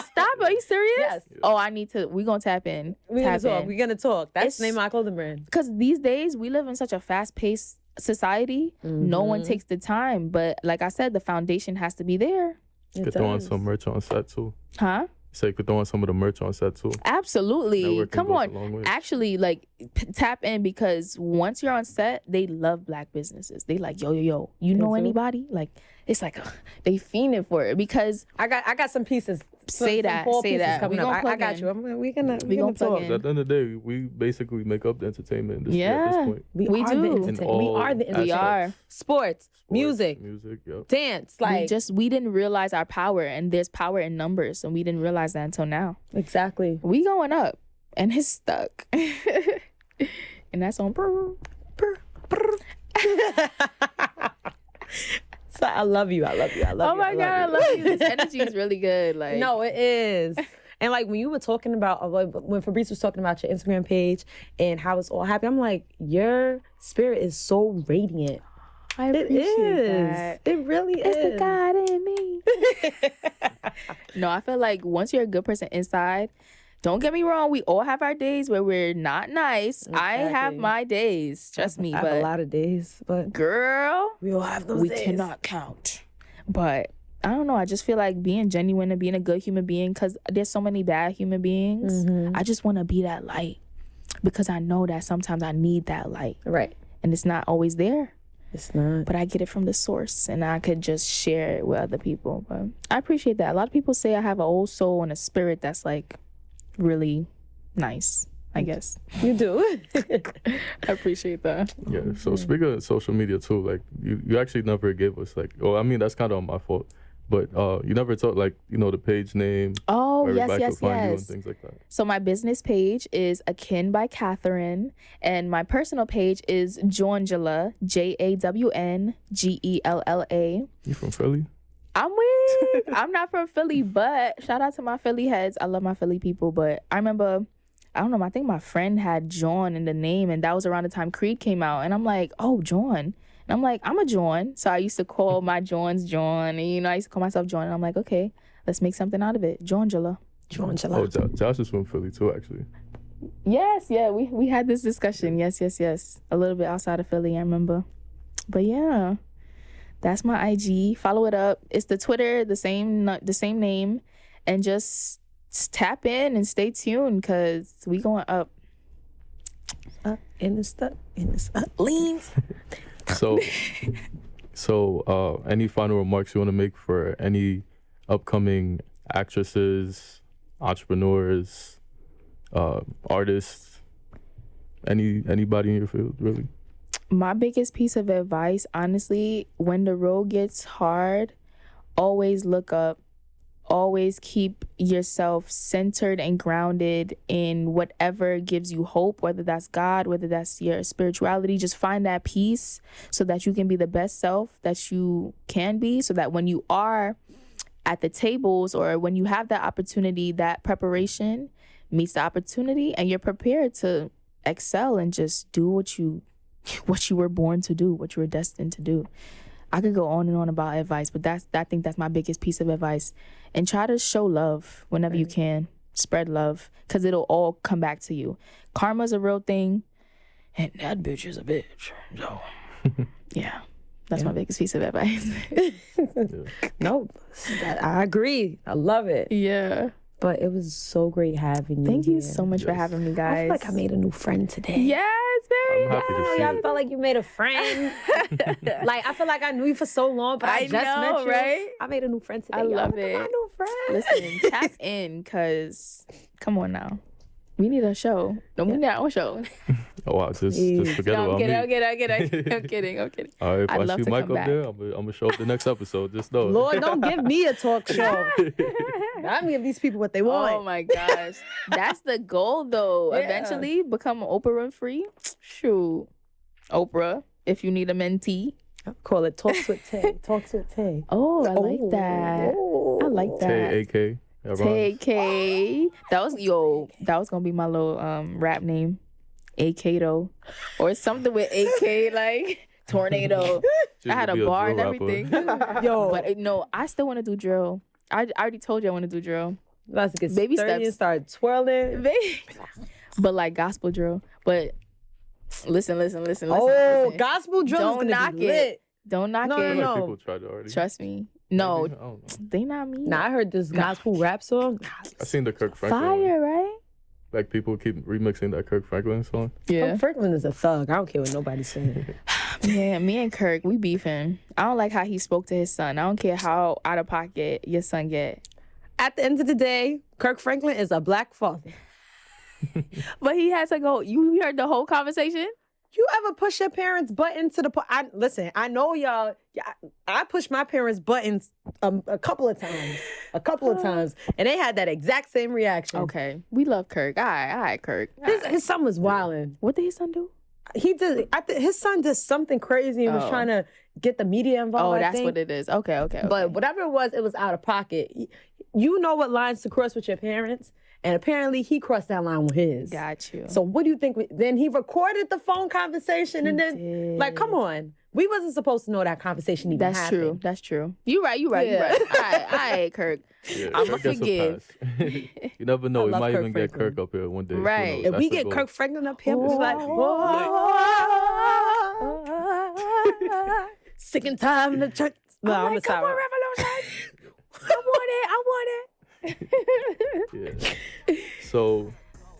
[SPEAKER 2] Stop. Are you serious?
[SPEAKER 3] Yes.
[SPEAKER 2] Oh, we're going to tap in.
[SPEAKER 3] We're going to talk. That's the name of my clothing brand.
[SPEAKER 2] Because these days, we live in such a fast-paced society. No one takes the time. But like I said, the foundation has to be there.
[SPEAKER 1] You could throw on some merch on set, too.
[SPEAKER 2] Huh?
[SPEAKER 1] So you could throw on some of the merch on set, too.
[SPEAKER 2] Absolutely.
[SPEAKER 1] Networking
[SPEAKER 2] Come
[SPEAKER 1] goes
[SPEAKER 2] on.
[SPEAKER 1] a long way.
[SPEAKER 2] Actually, like, tap in, because once you're on set, they love Black businesses. They like, yo. You know anybody? Like, it's like, they fiending for it, because
[SPEAKER 3] I got some pieces.
[SPEAKER 2] Say that.
[SPEAKER 3] Coming up. I got you. We're gonna talk.
[SPEAKER 1] At the end of the day, we basically make up the entertainment industry at this point.
[SPEAKER 2] We
[SPEAKER 3] are
[SPEAKER 2] do.
[SPEAKER 3] The entertainment. We are the entertainment.
[SPEAKER 2] We are.
[SPEAKER 3] Sports, music,
[SPEAKER 1] yep.
[SPEAKER 3] dance. Like
[SPEAKER 2] we didn't realize our power, and there's power in numbers, and we didn't realize that until now.
[SPEAKER 3] Exactly.
[SPEAKER 2] We going up, and it's stuck, and that's on.
[SPEAKER 3] So I love you.
[SPEAKER 2] Oh my God, I love you. This energy is really good. Like,
[SPEAKER 3] no, it is. And like when you were talking about, when Fabrice was talking about your Instagram page and how it's all happy, I'm like, your spirit is so radiant.
[SPEAKER 2] I appreciate that.
[SPEAKER 3] It really is.
[SPEAKER 2] It's the God in me. No, I feel like once you're a good person inside, don't get me wrong, we all have our days where we're not nice. Exactly. I have my days, trust me.
[SPEAKER 3] I have a lot of days, but
[SPEAKER 2] girl,
[SPEAKER 3] we all have those days.
[SPEAKER 2] We cannot count. But I don't know, I just feel like being genuine and being a good human being, because there's so many bad human beings. I just want to be that light, because I know that sometimes I need that light.
[SPEAKER 3] Right.
[SPEAKER 2] And it's not always there.
[SPEAKER 3] It's not.
[SPEAKER 2] But I get it from the source, and I could just share it with other people. But I appreciate that. A lot of people say I have an old soul and a spirit that's like really nice, I guess.
[SPEAKER 3] You do.
[SPEAKER 2] I appreciate that.
[SPEAKER 1] Yeah, so speaking of social media too, like you actually never gave us like, I mean, that's kind of my fault, but you never taught like, the page name.
[SPEAKER 2] Oh,
[SPEAKER 1] where
[SPEAKER 2] yes.
[SPEAKER 1] you and things like that.
[SPEAKER 2] So my business page is Akin by Katherine, and my personal page is Jawngella, JAWNGELLA.
[SPEAKER 1] You from Philly?
[SPEAKER 2] I'm weak. I'm not from Philly, but shout out to my Philly heads. I love my Philly people, but I remember, I don't know, I think my friend had John in the name, and that was around the time Creed came out, and I'm like, oh, John. And I'm like, I'm a John. So I used to call my Johns John, and I used to call myself John, and I'm like, okay, let's make something out of it. Jawngella.
[SPEAKER 1] Oh, Josh is from Philly too, actually.
[SPEAKER 2] Yes, yeah, we had this discussion. Yes. A little bit outside of Philly, I remember. But yeah. That's my IG. Follow it up. It's the Twitter, the same name, and just tap in and stay tuned, because we going up.
[SPEAKER 3] Up in the stuff, in the stuff.
[SPEAKER 2] Lean.
[SPEAKER 1] So, any final remarks you want to make for any upcoming actresses, entrepreneurs, artists, anybody in your field, really?
[SPEAKER 2] My biggest piece of advice, honestly, when the road gets hard, always look up. Always keep yourself centered and grounded in whatever gives you hope, whether that's God, whether that's your spirituality. Just find that peace so that you can be the best self that you can be, so that when you are at the tables or when you have that opportunity, that preparation meets the opportunity and you're prepared to excel and just do what you were born to do, what you were destined to do. I could go on and on about advice, but I think that's my biggest piece of advice. And try to show love whenever you can. Spread love, because it'll all come back to you. Karma's a real thing, and that bitch is a bitch. So, yeah, that's my biggest piece of advice.
[SPEAKER 3] No, I agree. I love it.
[SPEAKER 2] Yeah.
[SPEAKER 3] But it was so great having you.
[SPEAKER 2] Thank you
[SPEAKER 3] here.
[SPEAKER 2] so much for having me, guys.
[SPEAKER 3] I feel like I made a new friend today.
[SPEAKER 2] Yes, very
[SPEAKER 1] I'm happy to see
[SPEAKER 3] I
[SPEAKER 1] it.
[SPEAKER 3] felt like you made a friend. Like, I feel like I knew you for so long, but I just met you.
[SPEAKER 2] Right?
[SPEAKER 3] I made a new friend today.
[SPEAKER 2] I
[SPEAKER 3] y'all.
[SPEAKER 2] love
[SPEAKER 3] Look at
[SPEAKER 2] it.
[SPEAKER 3] my new friend.
[SPEAKER 2] Listen, tap in, because come on now. We need a show. No, we need our own show.
[SPEAKER 1] Oh wow, just forget
[SPEAKER 2] No,
[SPEAKER 1] about me.
[SPEAKER 2] I'm kidding. I'm kidding.
[SPEAKER 1] All right, if
[SPEAKER 2] I'd
[SPEAKER 1] I
[SPEAKER 2] love
[SPEAKER 1] see
[SPEAKER 2] to
[SPEAKER 1] Mike
[SPEAKER 2] come
[SPEAKER 1] up there, I'm gonna show up the next episode. Just know.
[SPEAKER 3] Lord, don't give me a talk show. I'm gonna give these people what they want.
[SPEAKER 2] Oh my gosh. That's the goal though.
[SPEAKER 3] Yeah.
[SPEAKER 2] Eventually become Oprah Winfrey. Shoot. Oprah, if you need a mentee.
[SPEAKER 3] Call it Talks with Tay. Talks with Tay.
[SPEAKER 2] Oh, I like that. I like that.
[SPEAKER 1] Tay, AK.
[SPEAKER 2] Tay. That was gonna be my little rap name. AK though. Or something with AK, like tornado. I had a bar and everything.
[SPEAKER 3] Yo.
[SPEAKER 2] But no, I still want to do drill. I already told you I want to do drill.
[SPEAKER 3] Let's get
[SPEAKER 2] Baby
[SPEAKER 3] sturdy
[SPEAKER 2] steps.
[SPEAKER 3] and start twirling.
[SPEAKER 2] But like gospel drill. But listen.
[SPEAKER 3] Oh, gospel drill
[SPEAKER 2] Don't
[SPEAKER 3] is gonna
[SPEAKER 2] knock
[SPEAKER 3] be
[SPEAKER 2] it.
[SPEAKER 3] lit.
[SPEAKER 2] Don't knock
[SPEAKER 3] No,
[SPEAKER 2] it.
[SPEAKER 3] no.
[SPEAKER 1] People tried it already.
[SPEAKER 2] Trust me.
[SPEAKER 1] Maybe?
[SPEAKER 2] No,
[SPEAKER 1] I don't know.
[SPEAKER 2] they not me.
[SPEAKER 3] Nah, I heard this gospel rap song.
[SPEAKER 1] I seen the Kirk Franklin. one.
[SPEAKER 2] Fire, right?
[SPEAKER 1] Like people keep remixing that Kirk Franklin song.
[SPEAKER 2] Yeah.
[SPEAKER 3] Franklin is a thug. I don't care what nobody's saying.
[SPEAKER 2] Yeah, me and Kirk, we beefing. I don't like how he spoke to his son. I don't care how out of pocket your son get.
[SPEAKER 3] At the end of the day, Kirk Franklin is a black father.
[SPEAKER 2] But he had to go. You heard the whole conversation?
[SPEAKER 3] You ever push your parents' buttons to the point? Listen, I know y'all. I pushed my parents' buttons a couple of times, and they had that exact same reaction.
[SPEAKER 2] Okay, we love Kirk. All right, Kirk.
[SPEAKER 3] His son was wilding.
[SPEAKER 2] What did his son do?
[SPEAKER 3] He did. His son did something crazy and was trying to get the media involved.
[SPEAKER 2] Oh,
[SPEAKER 3] I
[SPEAKER 2] that's
[SPEAKER 3] think.
[SPEAKER 2] what it is. Okay.
[SPEAKER 3] But whatever it was out of pocket. You know what lines to cross with your parents, and apparently he crossed that line with his.
[SPEAKER 2] Got you.
[SPEAKER 3] So what do you think? Then he recorded the phone conversation, and then like, come on, we wasn't supposed to know that conversation even happened.
[SPEAKER 2] That's true. You right.
[SPEAKER 3] Yeah.
[SPEAKER 2] All right, Kirk.
[SPEAKER 1] Yeah,
[SPEAKER 2] I'ma
[SPEAKER 1] Kirk gets a
[SPEAKER 2] forgive.
[SPEAKER 1] pass. You never know. We
[SPEAKER 3] love
[SPEAKER 1] might
[SPEAKER 3] Kirk
[SPEAKER 1] even get
[SPEAKER 3] Franklin.
[SPEAKER 1] Kirk up here one day. Who
[SPEAKER 2] Right.
[SPEAKER 1] knows?
[SPEAKER 3] If
[SPEAKER 1] That's
[SPEAKER 3] we
[SPEAKER 1] the
[SPEAKER 3] get
[SPEAKER 1] goal.
[SPEAKER 3] Kirk Franklin up here, it's like, sick and tired of the church. No, I'm
[SPEAKER 2] like, come
[SPEAKER 3] sorry.
[SPEAKER 2] on, Revolution. I want it.
[SPEAKER 1] Yeah. So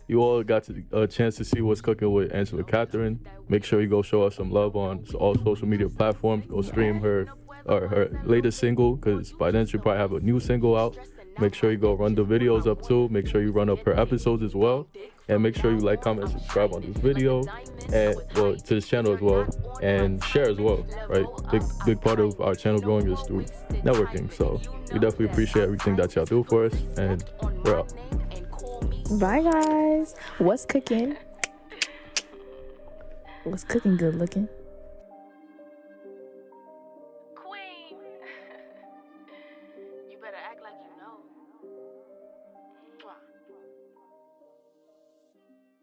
[SPEAKER 1] you all got a chance to see what's cooking with Angella-Katherine. Make sure you go show us some love on all social media platforms. Go stream her latest single, because by then she'll probably have a new single out. Make sure you go run the videos up too. Make sure you run up her episodes as well. And make sure you like, comment, and subscribe on this video, and to this channel as well, and share as well, right? Big part of our channel growing is through networking. So we definitely appreciate everything that y'all do for us, and we're out.
[SPEAKER 2] Bye, guys. What's cooking? What's cooking good looking?
[SPEAKER 4] Queen. You better act like you know.